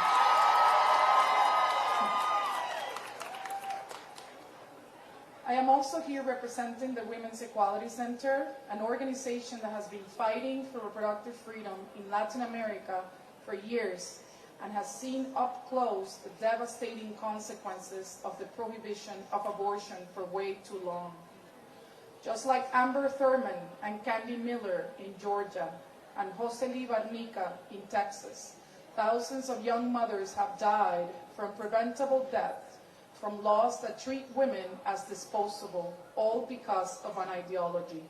I am also here representing the Women's Equality Center, an organization that has been fighting for reproductive freedom in Latin America for years and has seen up close the devastating consequences of the prohibition of abortion for way too long. Just like Amber Thurman and Candy Miller in Georgia and Josely Barnica in Texas, thousands of young mothers have died from preventable death from laws that treat women as disposable, all because of an ideology.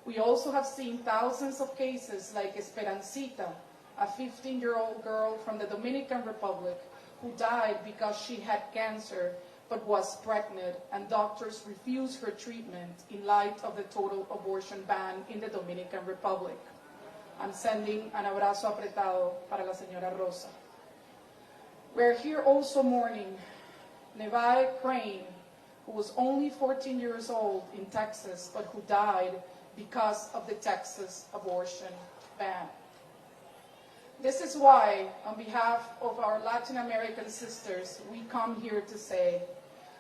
We also have seen thousands of cases like Esperancita, a 15-year-old girl from the Dominican Republic who died because she had cancer but was pregnant and doctors refused her treatment in light of the total abortion ban in the Dominican Republic. I'm sending an abrazo apretado para la señora Rosa. We're here also mourning Nevaeh Crane, who was only 14 years old in Texas, but who died because of the Texas abortion ban. This is why, on behalf of our Latin American sisters, we come here to say,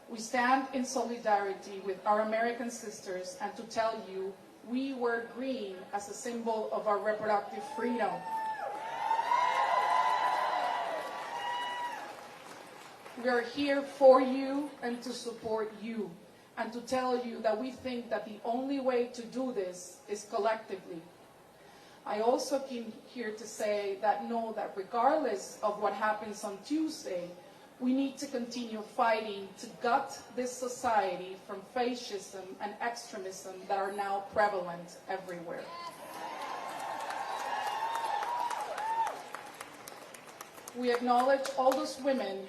we stand in solidarity with our American sisters and to tell you, we wear green as a symbol of our reproductive freedom. We are here for you and to support you and to tell you that we think that the only way to do this is collectively. I also came here to say that know that regardless of what happens on Tuesday, we need to continue fighting to gut this society from fascism and extremism that are now prevalent everywhere. We acknowledge all those women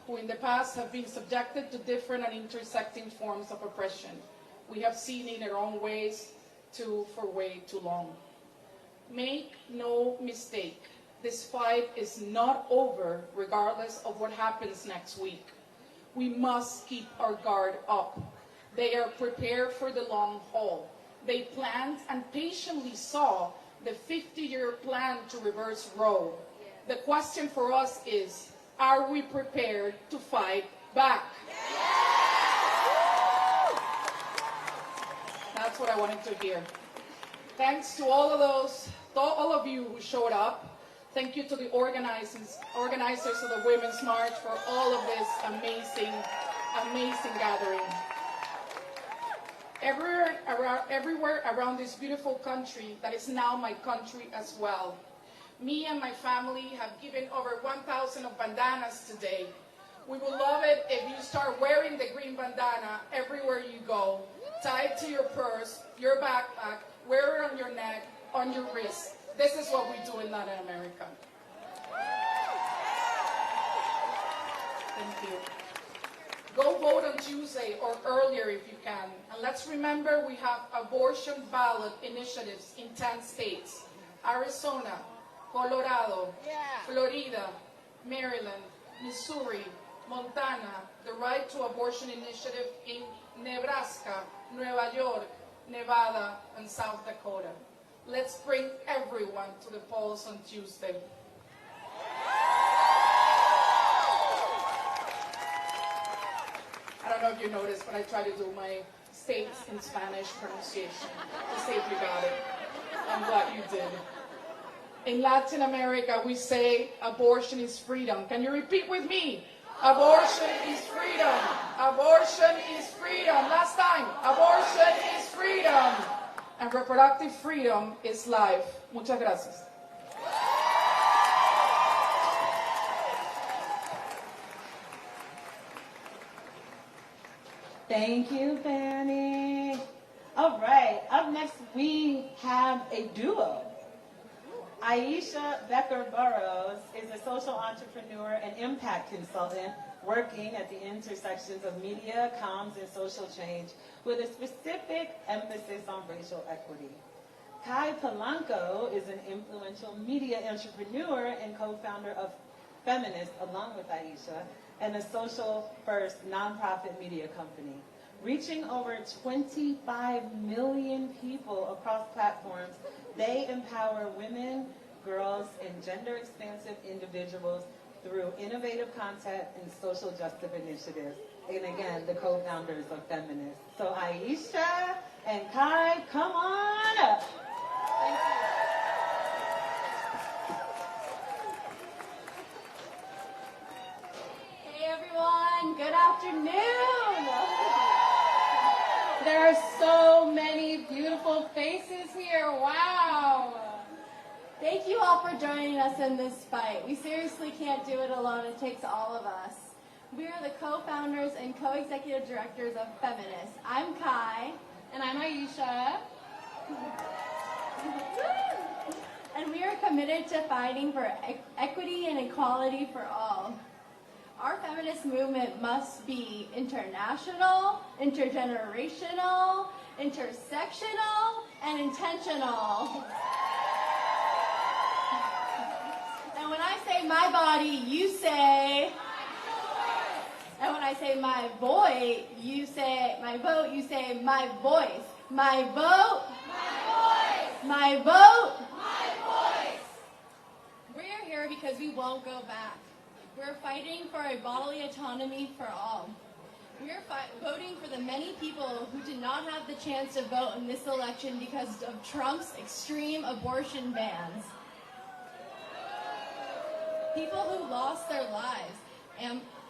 who in the past have been subjected to different and intersecting forms of oppression. We have seen in our own ways for way too long. Make no mistake, this fight is not over regardless of what happens next week. We must keep our guard up. They are prepared for the long haul. They planned and patiently saw the 50-year plan to reverse Roe. The question for us is, are we prepared to fight back? That's what I wanted to hear. Thanks to all of you who showed up. Thank you to the organizers of the Women's March for all of this amazing gathering. Everywhere around this beautiful country that is now my country as well. Me and my family have given over 1,000 of bandanas today. We would love it if you start wearing the green bandana everywhere you go. Tie it to your purse, your backpack, wear it on your neck, on your wrist. This is what we do in Latin America. Thank you. Go vote on Tuesday or earlier if you can. And let's remember we have abortion ballot initiatives in 10 states. Arizona, Colorado, Florida, Maryland, Missouri, Montana, the Right to Abortion Initiative in Nebraska, Nueva York, Nevada, and South Dakota. Let's bring everyone to the polls on Tuesday. I don't know if you noticed, but I try to do my states in Spanish pronunciation to see if you got it. I'm glad you did. In Latin America, we say abortion is freedom. Can you repeat with me? Abortion is freedom. Abortion is freedom. Last time. Abortion is freedom. And reproductive freedom is life. Muchas gracias. Thank you, Fanny. All right, up next we have a duo. Aisha Becker-Burrows is a social entrepreneur and impact consultant working at the intersections of media, comms, and social change with a specific emphasis on racial equity. Kai Polanco is an influential media entrepreneur and co-founder of Feminist, along with Aisha, and a social-first nonprofit media company. Reaching over 25 million people across platforms, they empower women, girls, and gender-expansive individuals through innovative content and social justice initiatives. And again, the co-founders of Feminist. So Aisha and Kai, come on up. Thank you. Hey everyone, good afternoon. There are so many beautiful faces here, wow. Thank you all for joining us in this fight. We seriously can't do it alone, it takes all of us. We are the co-founders and co-executive directors of Feminist. I'm Kai. And I'm Aisha. And we are committed to fighting for equity and equality for all. Our feminist movement must be international, intergenerational, intersectional, and intentional. And when I say my body, you say... And when I say my voice, you say my vote, you say my voice. My vote. My voice. My vote. My voice. We're here because we won't go back. We're fighting for a bodily autonomy for all. We're voting for the many people who did not have the chance to vote in this election because of Trump's extreme abortion bans. People who lost their lives.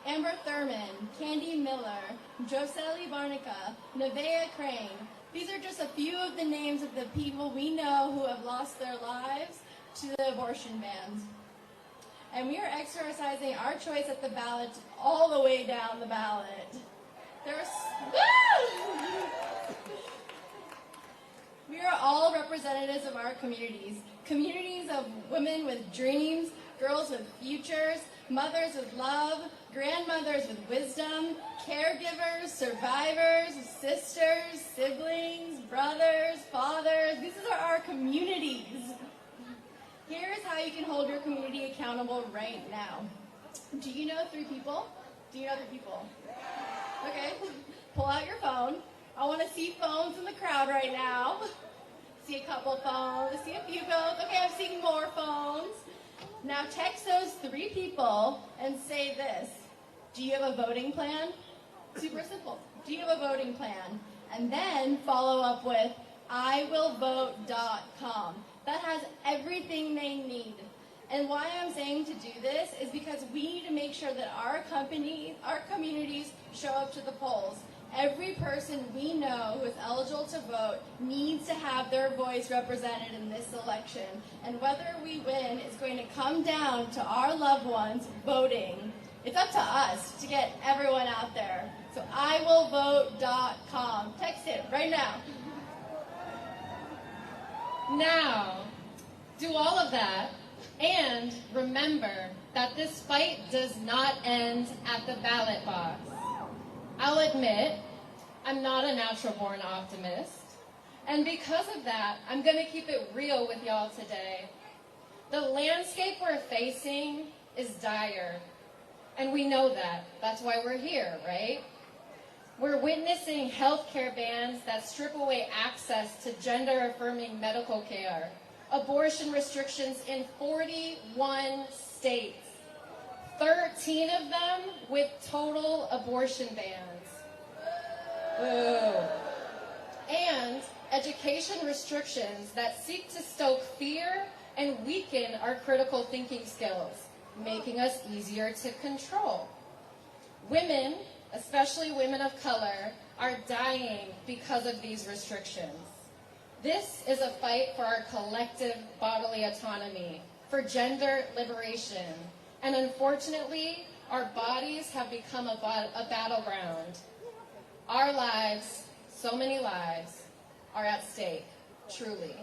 Amber Thurman, Candy Miller, Josely Barnica, Nevaeh Crane. These are just a few of the names of the people we know who have lost their lives to the abortion bans. And we are exercising our choice at the ballot all the way down the ballot. We are all representatives of our communities. Communities of women with dreams, girls with futures, mothers with love, grandmothers with wisdom, caregivers, survivors, sisters, siblings, brothers, fathers. These are our communities. Here is how you can hold your community accountable right now. Do you know 3 people? Do you know 3 people? Okay, pull out your phone. I want to see phones in the crowd right now. See a couple phones, see a few phones. Okay, I'm seeing more phones. Now text those 3 people and say this. Do you have a voting plan? Super simple. Do you have a voting plan? And then follow up with iwillvote.com. That has everything they need. And why I'm saying to do this is because we need to make sure that our communities show up to the polls. Every person we know who is eligible to vote needs to have their voice represented in this election. And whether we win is going to come down to our loved ones voting. It's up to us to get everyone out there. So iwillvote.com. Text it right now. Now, do all of that, and remember that this fight does not end at the ballot box. I'll admit, I'm not a natural-born optimist, and because of that, I'm going to keep it real with y'all today. The landscape we're facing is dire, And we know that. That's why we're here, right? We're witnessing healthcare bans that strip away access to gender-affirming medical care, abortion restrictions in 41 states, 13 of them with total abortion bans. Boo. And education restrictions that seek to stoke fear and weaken our critical thinking skills, making us easier to control. Women, especially women of color, are dying because of these restrictions. This is a fight for our collective bodily autonomy, for gender liberation, and unfortunately, our bodies have become a battleground. Our lives, so many lives, are at stake, truly.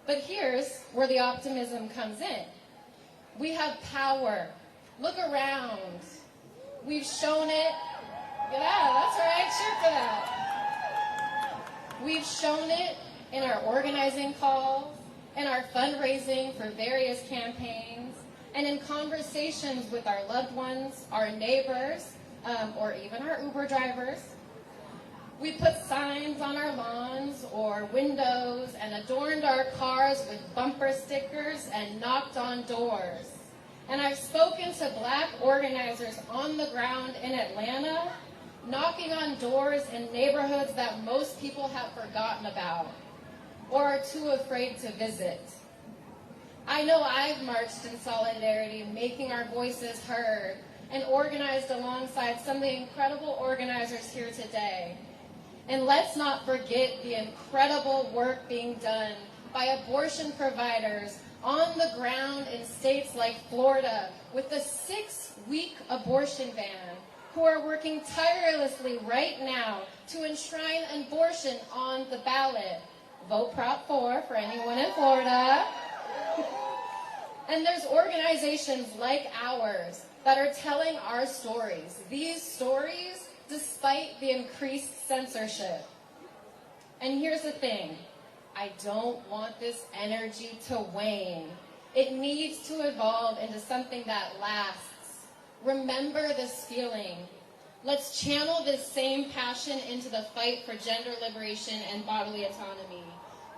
But here's where the optimism comes in. We have power. Look around. We've shown it. Yeah, that's right. Cheer for that. We've shown it in our organizing calls, in our fundraising for various campaigns, and in conversations with our loved ones, our neighbors, or even our Uber drivers. We put signs on our lawns or windows and adorned our cars with bumper stickers and knocked on doors. And I've spoken to Black organizers on the ground in Atlanta, knocking on doors in neighborhoods that most people have forgotten about or are too afraid to visit. I know I've marched in solidarity, making our voices heard, and organized alongside some of the incredible organizers here today. And let's not forget the incredible work being done by abortion providers on the ground in states like Florida with the 6-week abortion ban, who are working tirelessly right now to enshrine abortion on the ballot. Vote Prop 4 for anyone in Florida. And there's organizations like ours that are telling our stories. These stories despite the increased censorship. And here's the thing, I don't want this energy to wane. It needs to evolve into something that lasts. Remember this feeling. Let's channel this same passion into the fight for gender liberation and bodily autonomy.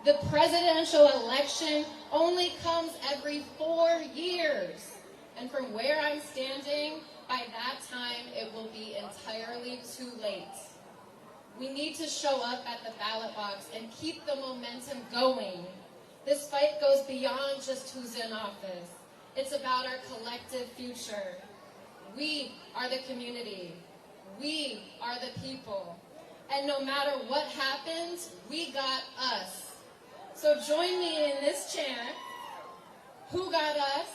The presidential election only comes every 4 years. And from where I'm standing, by that time, it will be entirely too late. We need to show up at the ballot box and keep the momentum going. This fight goes beyond just who's in office. It's about our collective future. We are the community. We are the people. And no matter what happens, we got us. So join me in this chant. Who got us?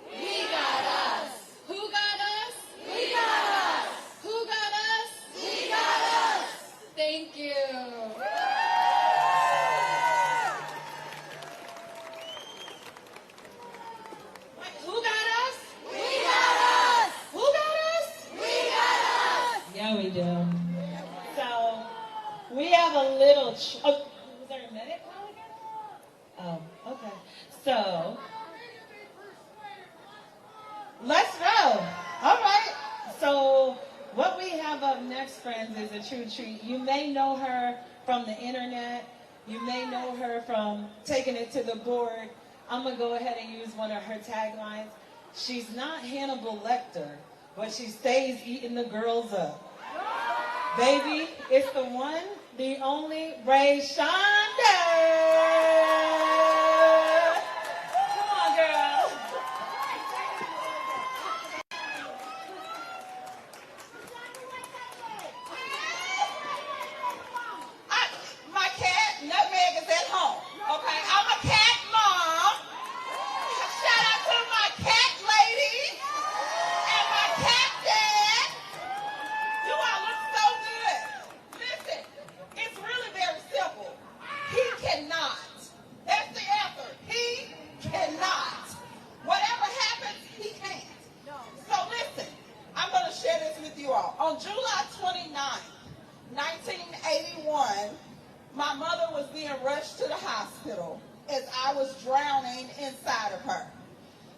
We got us. Who got us? We got us. Who got us? We got us. Thank you. Who got us? We got us. Who got us? We got us. Yeah, we do. So we have a little. Was there a minute? Oh, okay. So let's go. All right. So what we have up next, friends, is a true treat. You may know her from the internet. You may know her from taking it to the board. I'm going to go ahead and use one of her taglines. She's not Hannibal Lecter, but she stays eating the girls up. Baby, it's the one, the only Ray Shonda. Come on, girl. My cat, Nutmeg, is at home. Okay, I'm a cat mom. Shout out to my cat ladies and my cat dad. You all look so good. Listen, it's really very simple. He cannot. That's the answer. He cannot. Whatever happens, he can't. So listen, I'm going to share this with you all. On July 29th, 1981, my mother was being rushed to the hospital as I was drowning inside of her.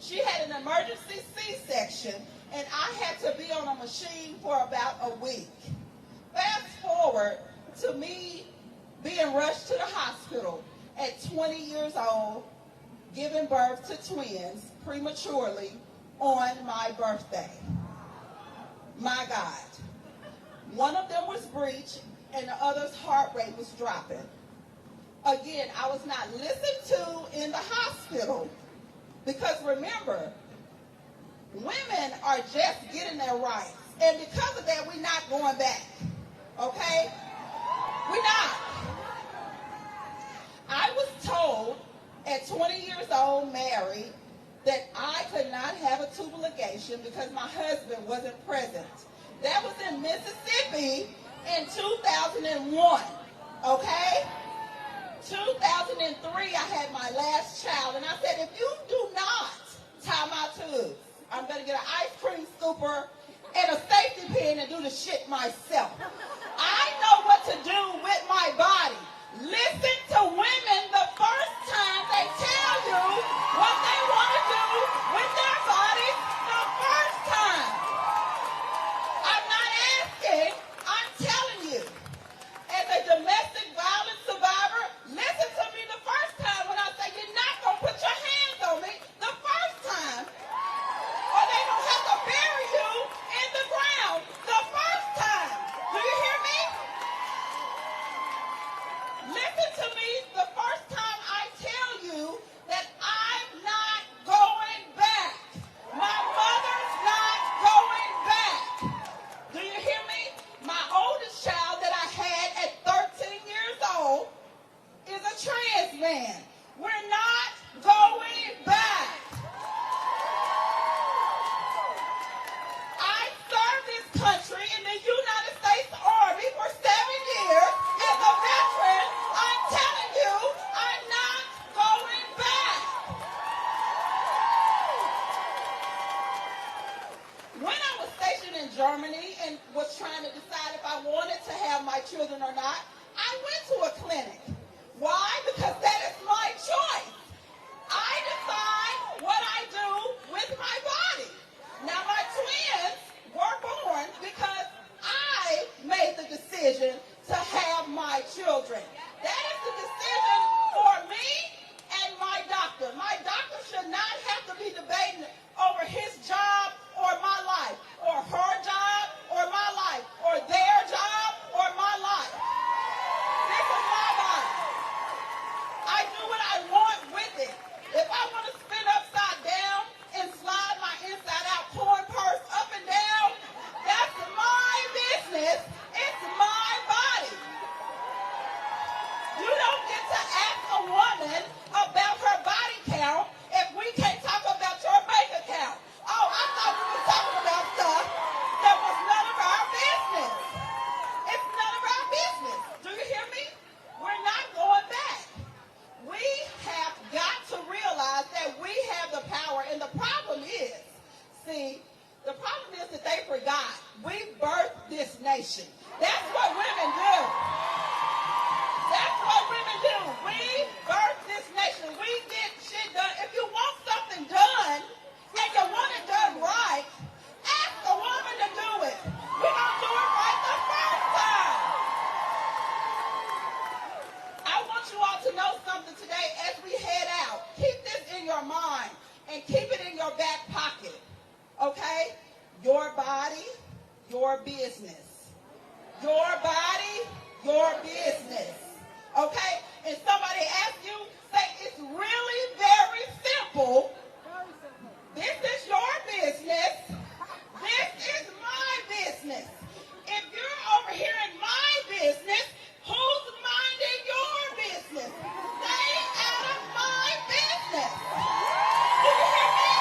She had an emergency C-section, and I had to be on a machine for about a week. Fast forward to me being rushed to the hospital at 20 years old, giving birth to twins prematurely on my birthday. My God. One of them was breech, and the other's heart rate was dropping. Again, I was not listened to in the hospital because remember, women are just getting their rights. And because of that, we're not going back. Okay? We're not. I was told at 20 years old, married, that I could not have a tubal ligation because my husband wasn't present. That was in Mississippi in 2001. Okay? 2003, I had my last child, and I said, if you do not tie my tubes, I'm going to get an ice cream scooper and a safety pin and do the shit myself. I know what to do with my body. Listen to women the first time they tell you what they want to do with their bodies the first time. I'm not asking, I'm telling you. As a domestic violence survivor, listen to me the first time when I say you're not going to put your hands on me the first time. Or they don't have to bury you in the ground the first time. Do you hear me? Listen to me the first time I tell you that I'm not going back. My mother's not going back. Do you hear me? My oldest child that I had at 13 years old is a trans man. We're not going back. I served this country in the United States Army for 7 years as a veteran. I'm telling you, I'm not going back. When I was stationed in Germany and was trying to decide if I wanted to have my children or not, I went to a clinic. Why? Because that is my choice. I decide what I do with my body. Now, my twins were born because I made the decision to have my children. That is the decision for me and my doctor. My doctor should not have to be debating over his job or my life, or her job or my life, or their job or my life. This is my body. I do what I want with it. If I want to spin upside down and slide my inside out corn purse up and down, that's my business. It's my body. You don't get to ask a woman about her body count if we can't talk about your bank account. Oh, I thought we were talking about stuff that was none of our business. It's none of our business. Do you hear me? We're not going back. We have got to realize that we have the power, and the problem is, the problem is that they forgot. We birthed this nation. That's what women do. That's what women do. We birth this nation. We get shit done. If you want something done and you want it done right, ask a woman to do it. We don't do it right the first time. I want you all to know something today as we head out. Keep this in your mind and keep it in your back pocket. Okay? Your body, your business. Your body, your business. Okay? And somebody asks you, say it's really very simple. This is your business. This is my business. If you're over here in my business, who's minding your business? Stay out of my business. Do you hear me?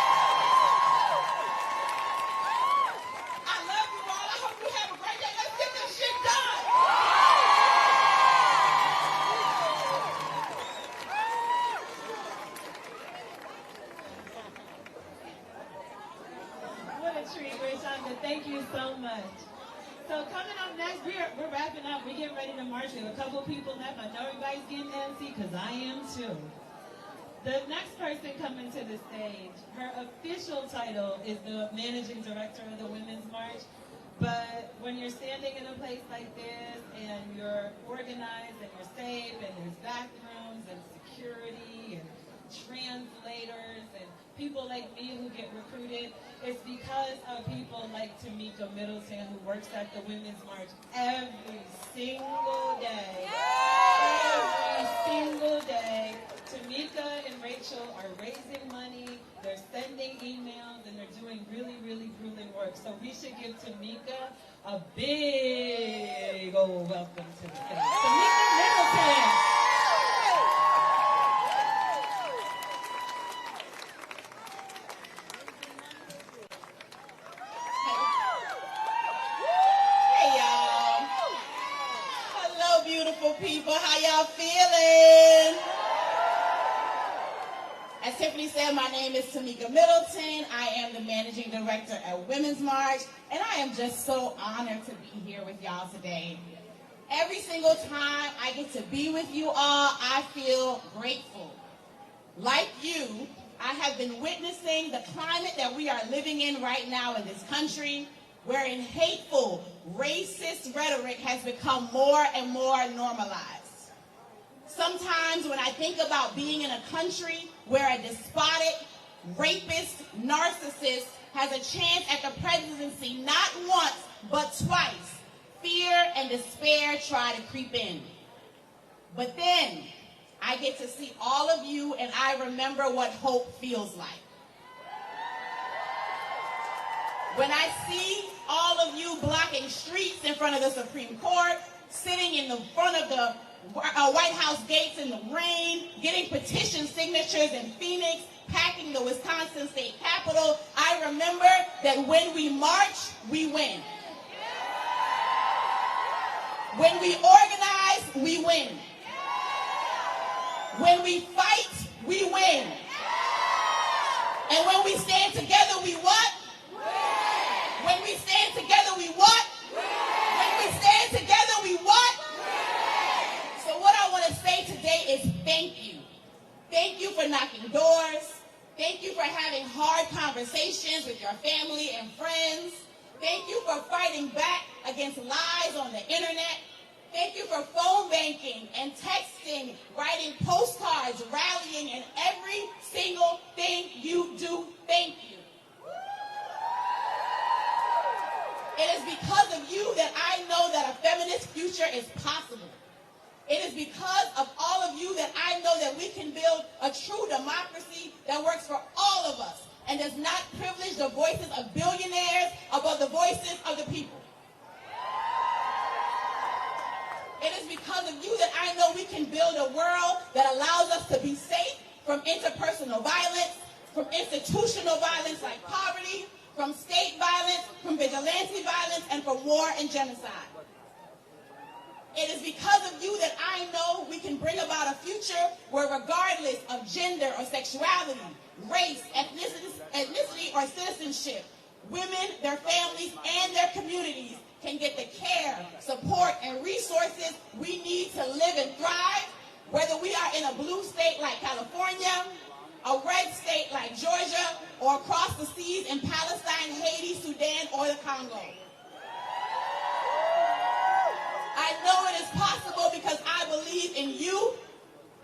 I love you all. I hope you have a great day. Let's get this shit done. What a treat, Rashonda. Thank you so much. So coming up next, we're wrapping up. We're getting ready to march. We have a couple people left. I know everybody's getting antsy because I am too. The next person coming to the stage, her official title is the Managing Director of the Women's March. But when you're standing in a place like this and you're organized and you're safe and there's bathrooms and security and translators and people like me who get recruited, it's because of people like Tamika Middleton, who works at the Women's March every single day. Every single day. Tamika and Rachel are raising money, they're sending emails, and they're doing really, really grueling work. So we should give Tamika a big old welcome to the stage. Tamika Middleton! Hey, y'all. Hello, beautiful people. How y'all feeling? As Tiffany said, my name is Tamika Middleton. I am the Managing Director at Women's March, and I am just so honored to be here with y'all today. Every single time I get to be with you all, I feel grateful. Like you, I have been witnessing the climate that we are living in right now in this country, wherein hateful, racist rhetoric has become more and more normalized. Sometimes when I think about being in a country where a despotic, rapist, narcissist has a chance at the presidency not once, but twice, fear and despair try to creep in. But then I get to see all of you and I remember what hope feels like. When I see all of you blocking streets in front of the Supreme Court, sitting in the front of the White House gates in the rain, getting petition signatures in Phoenix, packing the Wisconsin State Capitol, I remember that when we march, we win. When we organize, we win. When we fight, we win. And when we stand together, we what? When we stand together, we what? When we stand together, we what? So what I want to say today is thank you. Thank you for knocking doors. Thank you for having hard conversations with your family and friends. Thank you for fighting back against lies on the internet. Thank you for phone banking and texting, writing postcards, rallying, and every single thing you do. Thank you. It is because of you that I know that a feminist future is possible. It is because of all of you that I know that we can build a true democracy that works for all of us and does not privilege the voices of billionaires above the voices of the people. It is because of you that I know we can build a world that allows us to be safe from interpersonal violence, from institutional violence like poverty, from state violence, from vigilante violence, and from war and genocide. It is because of you that I know we can bring about a future where regardless of gender or sexuality, race, ethnicity, or citizenship, women, their families, and their communities can get the care, support, and resources we need to live and thrive, whether we are in a blue state like California, a red state like Georgia, or across the seas in Palestine, Haiti, Sudan, or the Congo. I know it is possible because I believe in you,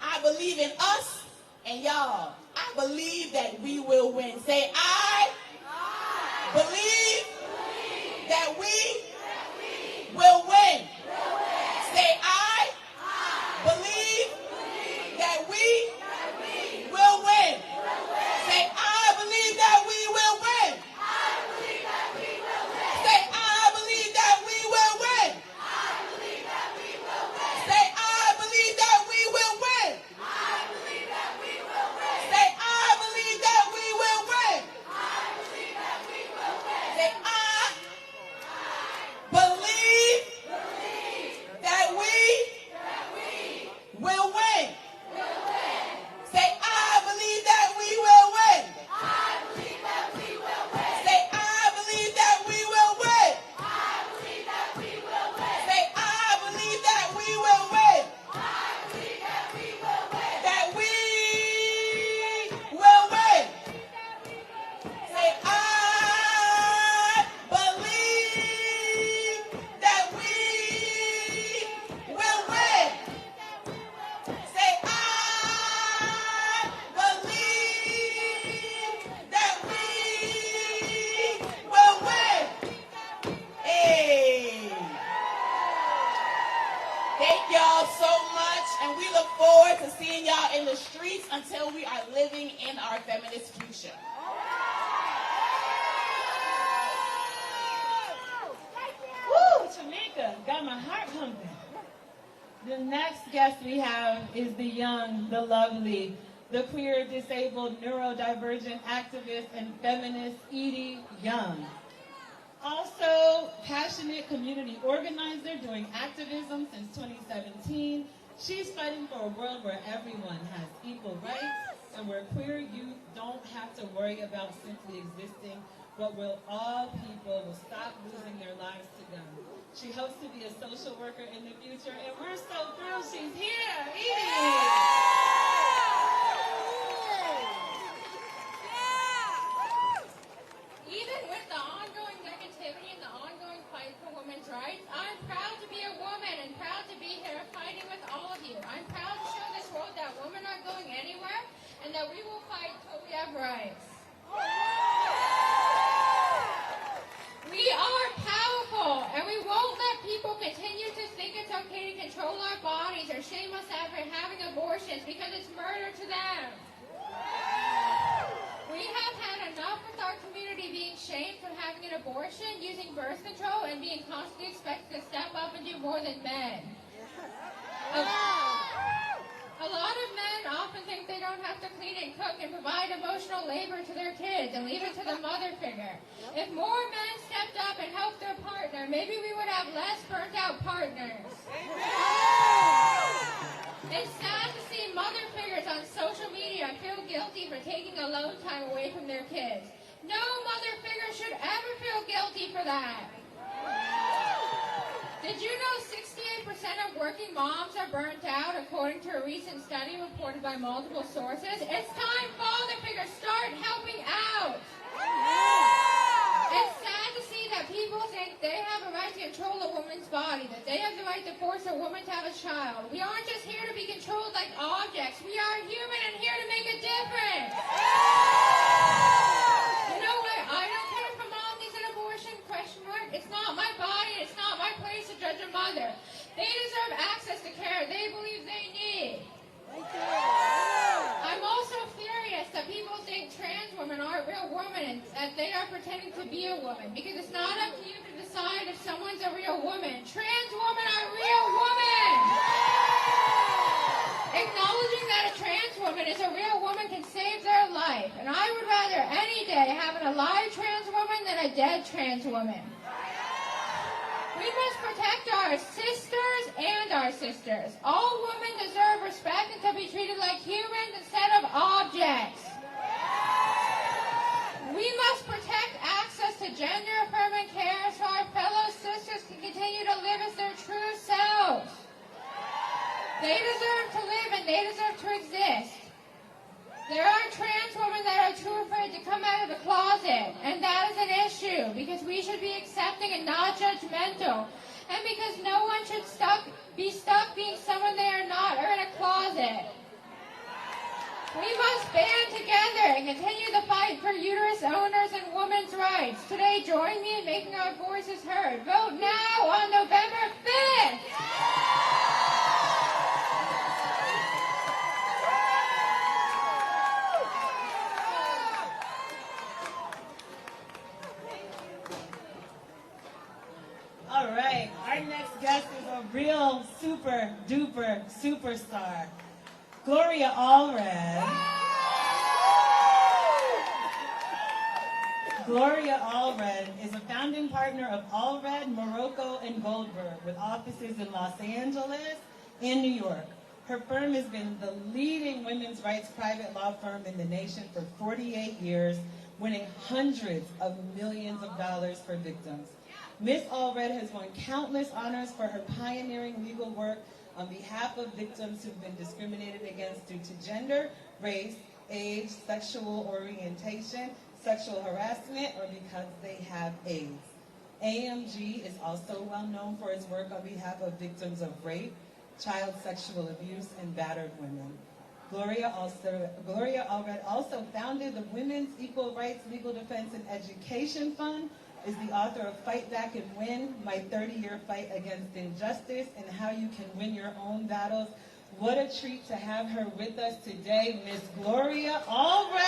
I believe in us, and y'all, I believe that we will win. Say, I believe that we will win. Say, I believe that we will win. Say, I believe that we will win. Say, I believe that we will win. Say, I believe that we will win. Say, I believe that we will win. are living in our feminist future. Woo, Tamika, got my heart pumping. The next guest we have is the young, the lovely, the queer, disabled, neurodivergent activist and feminist Edie Young. Also, passionate community organizer doing activism since 2017. She's fighting for a world where everyone has equal rights and where queer youth don't have to worry about simply existing, but where all people will stop losing their lives to them. She hopes to be a social worker in the future, and we're so thrilled she's here. Edie! Even with the ongoing negativity and the ongoing fight for women's rights, I'm proud to be a woman and proud to be here fighting with all of you. I'm proud to show this world that women aren't going anywhere and that we will fight till we have rights. We are powerful, and we won't let people continue to think it's okay to control our bodies or shame us out for having abortions because it's murder to them. We have had enough with our community being shamed for having an abortion, using birth control, and being constantly expected to step up and do more than men. A lot of men often think they don't have to clean and cook and provide emotional labor to their kids and leave it to the mother figure. If more men stepped up and helped their partner, maybe we would have less burnt out partners. It's sad to see mother figures on social media feel guilty for taking alone time away from their kids. No mother figure should ever feel guilty for that. Did you know 68% of working moms are burnt out, according to a recent study reported by multiple sources? It's time father figures start helping out. It's sad to see that people think they have a right to control a woman's body, that they have the right to force a woman to have a child. We aren't just here to be controlled like objects. We are human and here to make a difference. You know what? I don't care if a mom needs an abortion, question mark. It's not my body. It's not my place to judge a mother. They deserve access to care they believe they need. I'm also furious that people think trans women aren't real women and that they are pretending to be a woman, because it's not up to you to decide if someone's a real woman. Trans women are real women. Acknowledging that a trans woman is a real woman can save their life, and I would rather any day have an alive trans woman than a dead trans woman. We must protect our sisters and our sisters. All women deserve respect and to be treated like humans instead of objects. We must protect access to gender-affirming care so our fellow sisters can continue to live as their true selves. They deserve to live and they deserve to exist. There are trans women that are too afraid to come out of the closet, and that is an issue because we should be accepting and not judgmental, and because no one should be stuck being someone they are not or in a closet. We must band together and continue the fight for uterus owners and women's rights. Today, join me in making our voices heard. Vote now on November 5th. All right, our next guest is a real super duper superstar, Gloria Allred. Gloria Allred is a founding partner of Allred, Morocco, and Goldberg, with offices in Los Angeles and New York. Her firm has been the leading women's rights private law firm in the nation for 48 years, winning hundreds of millions of dollars for victims. Ms. Allred has won countless honors for her pioneering legal work on behalf of victims who've been discriminated against due to gender, race, age, sexual orientation, sexual harassment, or because they have AIDS. AMG is also well known for its work on behalf of victims of rape, child sexual abuse, and battered women. Gloria Allred also founded the Women's Equal Rights Legal Defense and Education Fund, is the author of Fight Back and Win, My 30-Year Fight Against Injustice, and How You Can Win Your Own Battles What a treat to have her with us today, Miss Gloria Allred.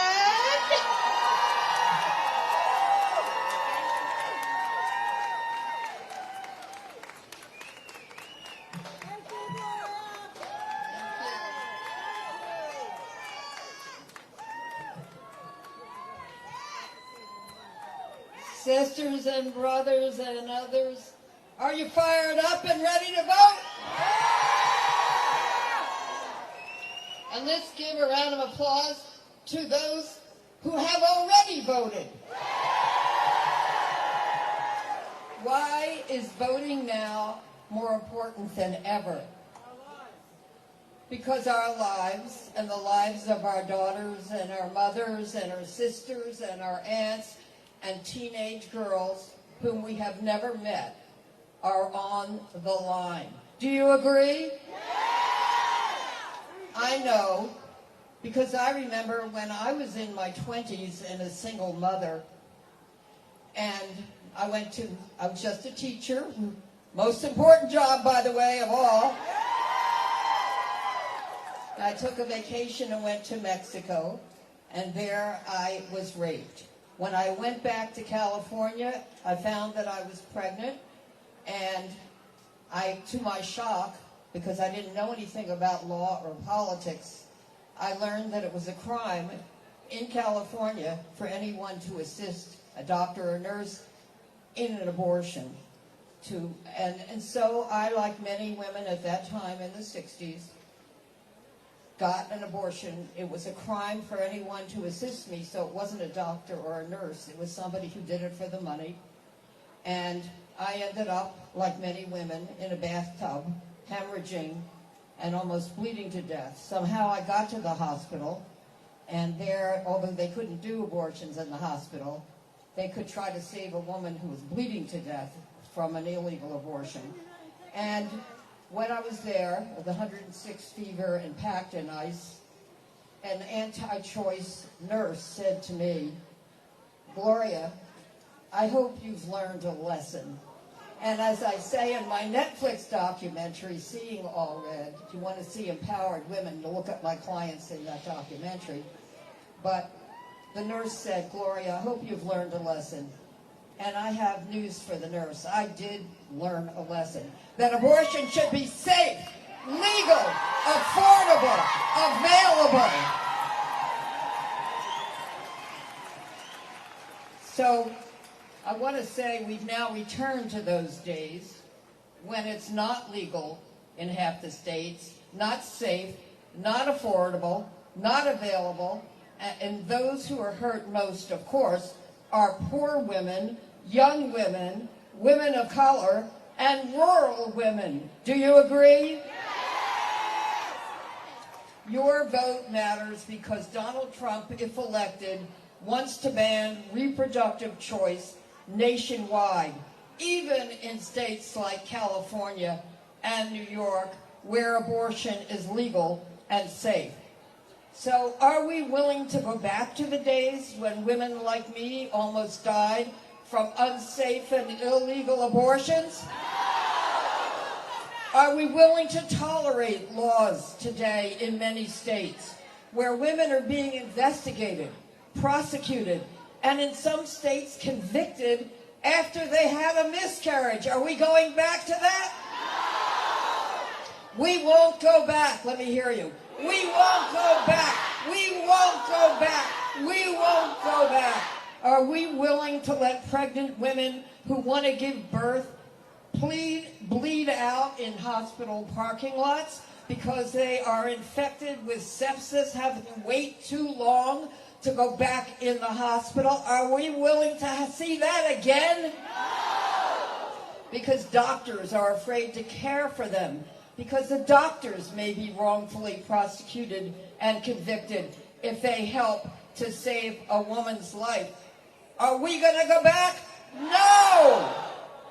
Sisters and brothers and others, are you fired up and ready to vote? And let's give a round of applause to those who have already voted. Why is voting now more important than ever? Because our lives and the lives of our daughters and our mothers and our sisters and our aunts and teenage girls whom we have never met are on the line. Do you agree? I know, because I remember when I was in my 20s and a single mother, and I was just a teacher, most important job, by the way, of all. I took a vacation and went to Mexico, and there I was raped. When I went back to California, I found that I was pregnant, and to my shock, because I didn't know anything about law or politics, I learned that it was a crime in California for anyone to assist a doctor or nurse in an abortion. And so I, like many women at that time in the 60s, got an abortion. It was a crime for anyone to assist me, so it wasn't a doctor or a nurse. It was somebody who did it for the money. And I ended up, like many women, in a bathtub, hemorrhaging and almost bleeding to death. Somehow I got to the hospital, and there, although they couldn't do abortions in the hospital, they could try to save a woman who was bleeding to death from an illegal abortion. And when I was there, with 106 fever and packed in ice, an anti-choice nurse said to me, "Gloria, I hope you've learned a lesson." And as I say in my Netflix documentary, Seeing All Red, if you want to see empowered women, to look at my clients in that documentary. But the nurse said, "Gloria, I hope you've learned a lesson." And I have news for the nurse. I did learn a lesson. That abortion should be safe, legal, affordable, available. So I want to say we've now returned to those days when it's not legal in half the states, not safe, not affordable, not available, and those who are hurt most, of course, are poor women, young women, women of color, and rural women. Do you agree? Yes! Your vote matters because Donald Trump, if elected, wants to ban reproductive choice nationwide, even in states like California and New York, where abortion is legal and safe. So are we willing to go back to the days when women like me almost died from unsafe and illegal abortions? Are we willing to tolerate laws today in many states where women are being investigated, prosecuted, and in some states convicted after they had a miscarriage? Are we going back to that? We won't go back. Let me hear you. We won't go back. We won't go back. We won't go back. Are we willing to let pregnant women who want to give birth bleed out in hospital parking lots because they are infected with sepsis, having to wait too long to go back in the hospital? Are we willing to see that again? No! Because doctors are afraid to care for them, because the doctors may be wrongfully prosecuted and convicted if they help to save a woman's life. Are we going to go back? No!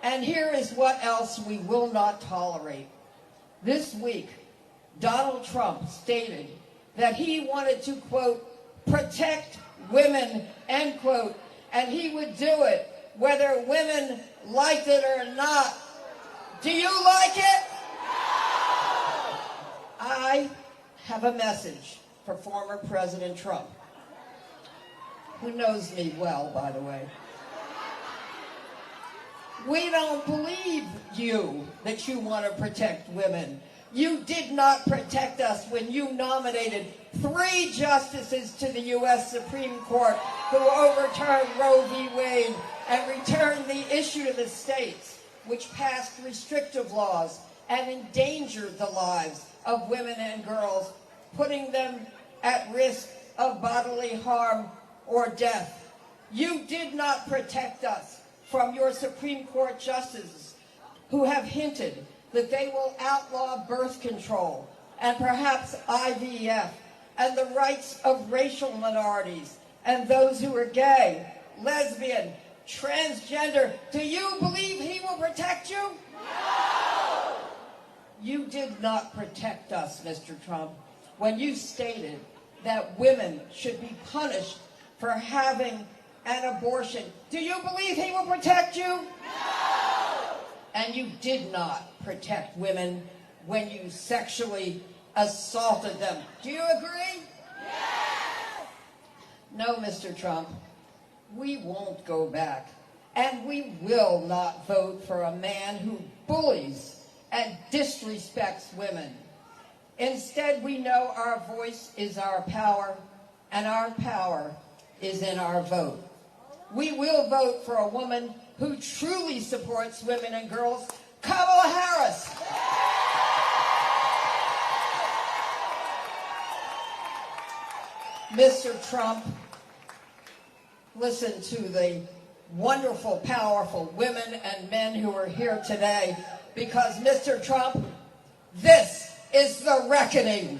And here is what else we will not tolerate. This week, Donald Trump stated that he wanted to, quote, protect women, end quote, and he would do it whether women liked it or not. Do you like it? I have a message for former President Trump, who knows me well, by the way. We don't believe you that you want to protect women. You did not protect us when you nominated 3 justices to the U.S. Supreme Court who overturned Roe v. Wade and returned the issue to the states, which passed restrictive laws and endangered the lives of women and girls, putting them at risk of bodily harm or death. You did not protect us from your Supreme Court justices who have hinted that they will outlaw birth control and perhaps IVF and the rights of racial minorities and those who are gay, lesbian, transgender. Do you believe he will protect you? No! You did not protect us, Mr. Trump, when you stated that women should be punished for having an abortion. Do you believe he will protect you? No! And you did not protect women when you sexually assaulted them. Do you agree? Yes! No, Mr. Trump, we won't go back. And we will not vote for a man who bullies and disrespects women. Instead, we know our voice is our power, and our power is in our vote. We will vote for a woman who truly supports women and girls, Kamala Harris. Mr. Trump, listen to the wonderful, powerful women and men who are here today, because, Mr. Trump, this is the reckoning.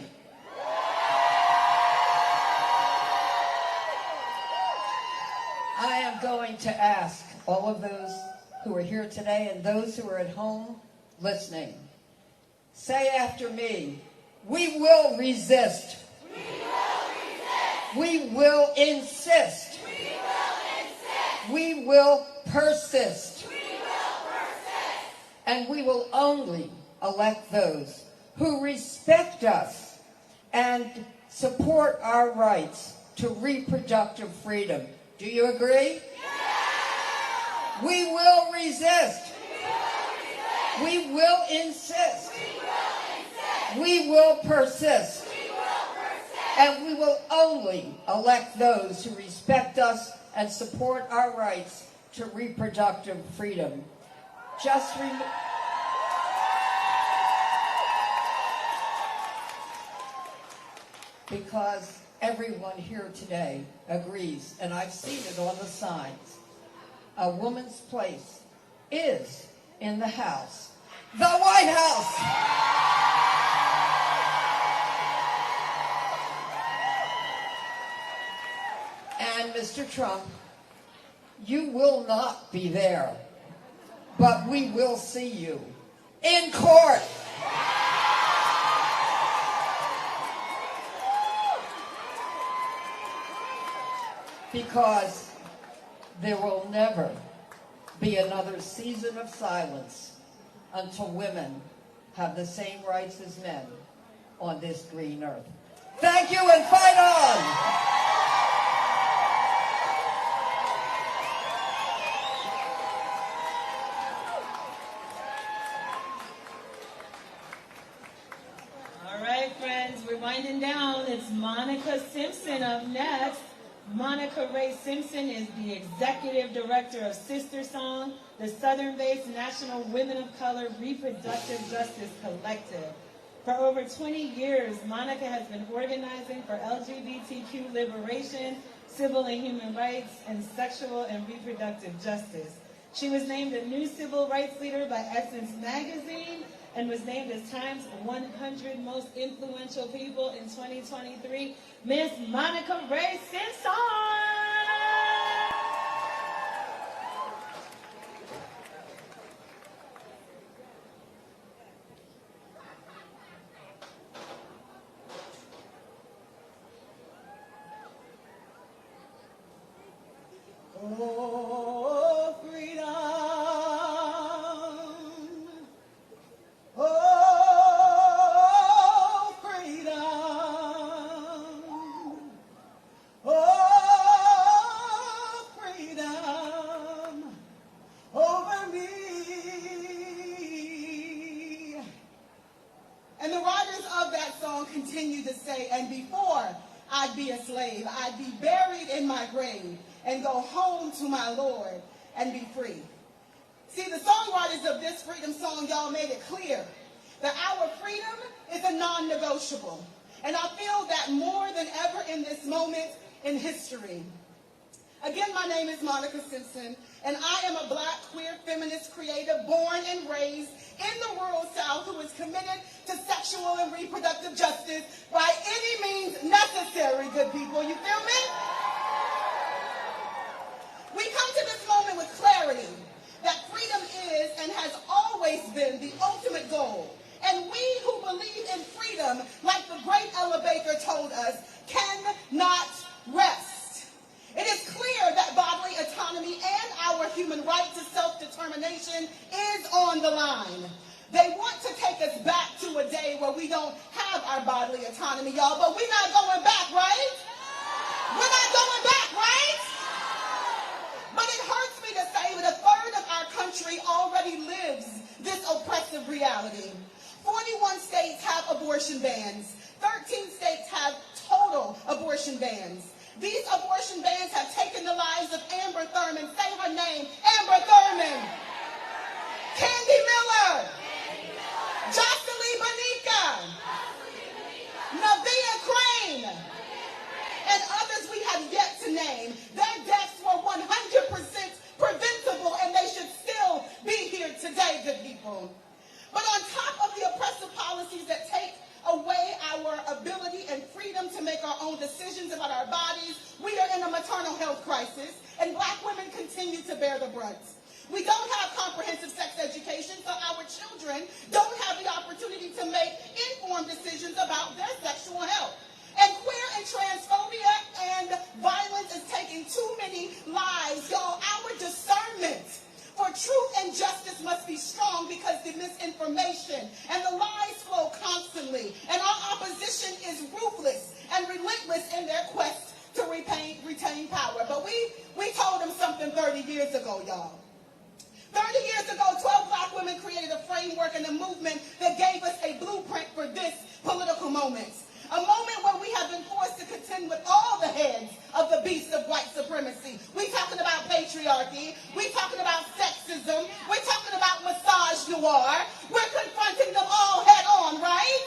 I am going to ask all of those who are here today and those who are at home listening, say after me, we will resist. We will resist. We will insist. We will insist. We will persist. We will persist. And we will only elect those who respect us and support our rights to reproductive freedom. Do you agree? Yeah! We will resist. We will insist. We will persist. And we will only elect those who respect us and support our rights to reproductive freedom. Just remember. Because everyone here today agrees, and I've seen it on the signs, a woman's place is in the House, the White House. And Mr. Trump, you will not be there, but we will see you in court. Because there will never be another season of silence until women have the same rights as men on this green earth. Thank you, and fight on! All right, friends, we're winding down. It's Monica Simpson up next. Monica Ray Simpson is the Executive Director of Sister Song, the Southern-based National Women of Color Reproductive Justice Collective. For over 20 years, Monica has been organizing for LGBTQ liberation, civil and human rights, and sexual and reproductive justice. She was named a new civil rights leader by Essence Magazine and was named as Time's 100 Most Influential People in 2023. Miss Monica Ray Simpson! Oh, freedom. Oh, slave. I'd be buried in my grave and go home to my Lord and be free. See, the songwriters of this freedom song, y'all, made it clear that our freedom is a non-negotiable. And I feel that more than ever in this moment in history. Again, my name is Monica Simpson, and I am a Black, queer, feminist creator born and raised in the rural South who is committed to sexual and reproductive justice by any means necessary, good people. You feel me? We come to this moment with clarity that freedom is and has always been the ultimate goal. And we who believe in freedom, like the great Ella Baker told us, cannot rest. It is clear that bodily autonomy and our human right to self-determination is on the line. They want to take us back to a day where we don't have our bodily autonomy, y'all, but we're not going back, right? We're not going back, right? But it hurts me to say that a third of our country already lives this oppressive reality. 41 states have abortion bans. 13 states have total abortion bans. These abortion bans have taken the lives of Amber Thurman. Say her name. Amber Thurman. Candy Miller. Jocelyn Bonica. Navia Crane. And others we have yet to name. Their deaths were 100% preventable, and they should still be here today, good people. But on top of the oppressive policies that take away our ability and freedom to make our own decisions about our bodies, we are in a maternal health crisis, and Black women continue to bear the brunt. We don't have comprehensive sex education, so our children don't have the opportunity to make informed decisions about their sexual health. And queer and transphobia and violence is taking too many lives, y'all. Our discernment for truth and justice must be strong because the misinformation and the lies flow constantly. And our opposition is ruthless and relentless in their quest to retain power. But we told them something 30 years ago, y'all. 30 years ago, 12 Black women created a framework and a movement that gave us a blueprint for this political moment. A moment where we have been forced to contend with all the heads of the beast of white supremacy. We're talking about patriarchy. We're talking about sexism. We're talking about misogynoir. We're confronting them all head on, right?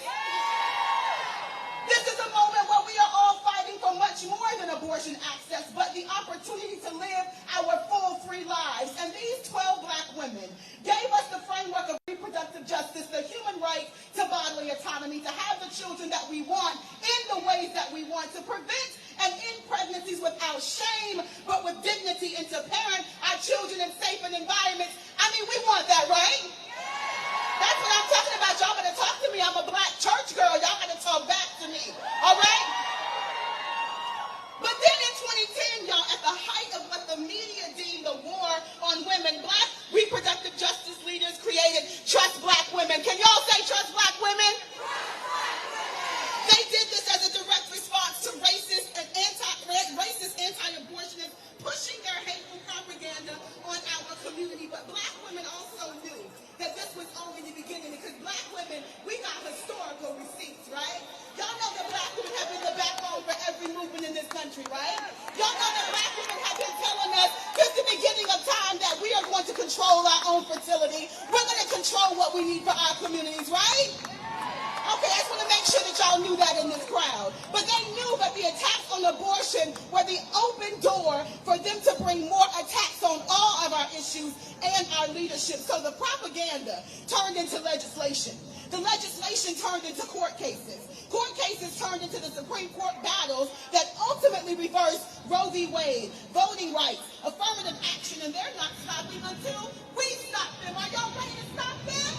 This is a moment where we are all fighting for much more than abortion access, but the opportunity to live our full, free lives. And these 12 Black women gave us the framework of reproductive justice, the human right to bodily autonomy, to have the children that we want in the ways that we want, to prevent and end pregnancies without shame, but with dignity, and to parent our children in safe environments. I mean, we want that, right? That's what I'm talking about. Y'all better talk to me. I'm a Black church girl. Y'all gotta talk back to me. All right? But then in 2010, y'all, at the height of what the media deemed a war on women, Black reproductive justice leaders created Trust Black Women. Can y'all say Trust Black Women? They did this as a direct response to racist anti-abortionists pushing their hateful propaganda on our community. But Black women also knew that this was only the beginning, because Black women, we got historical receipts, right? Y'all know that Black women have been the backbone for every movement in this country, right? Y'all know that Black women have been telling us since the beginning of time that we are going to control our own fertility. We're going to control what we need for our communities, right? Okay, I just want to make sure that y'all knew that in this crowd. But they knew that the attacks on abortion were the open door for them to bring more attacks on all of our issues and our leadership. So the propaganda turned into legislation. The legislation turned into court cases. Court cases turned into the Supreme Court battles that ultimately reversed Roe v. Wade, voting rights, affirmative action, and they're not stopping until we stop them. Are y'all ready to stop them?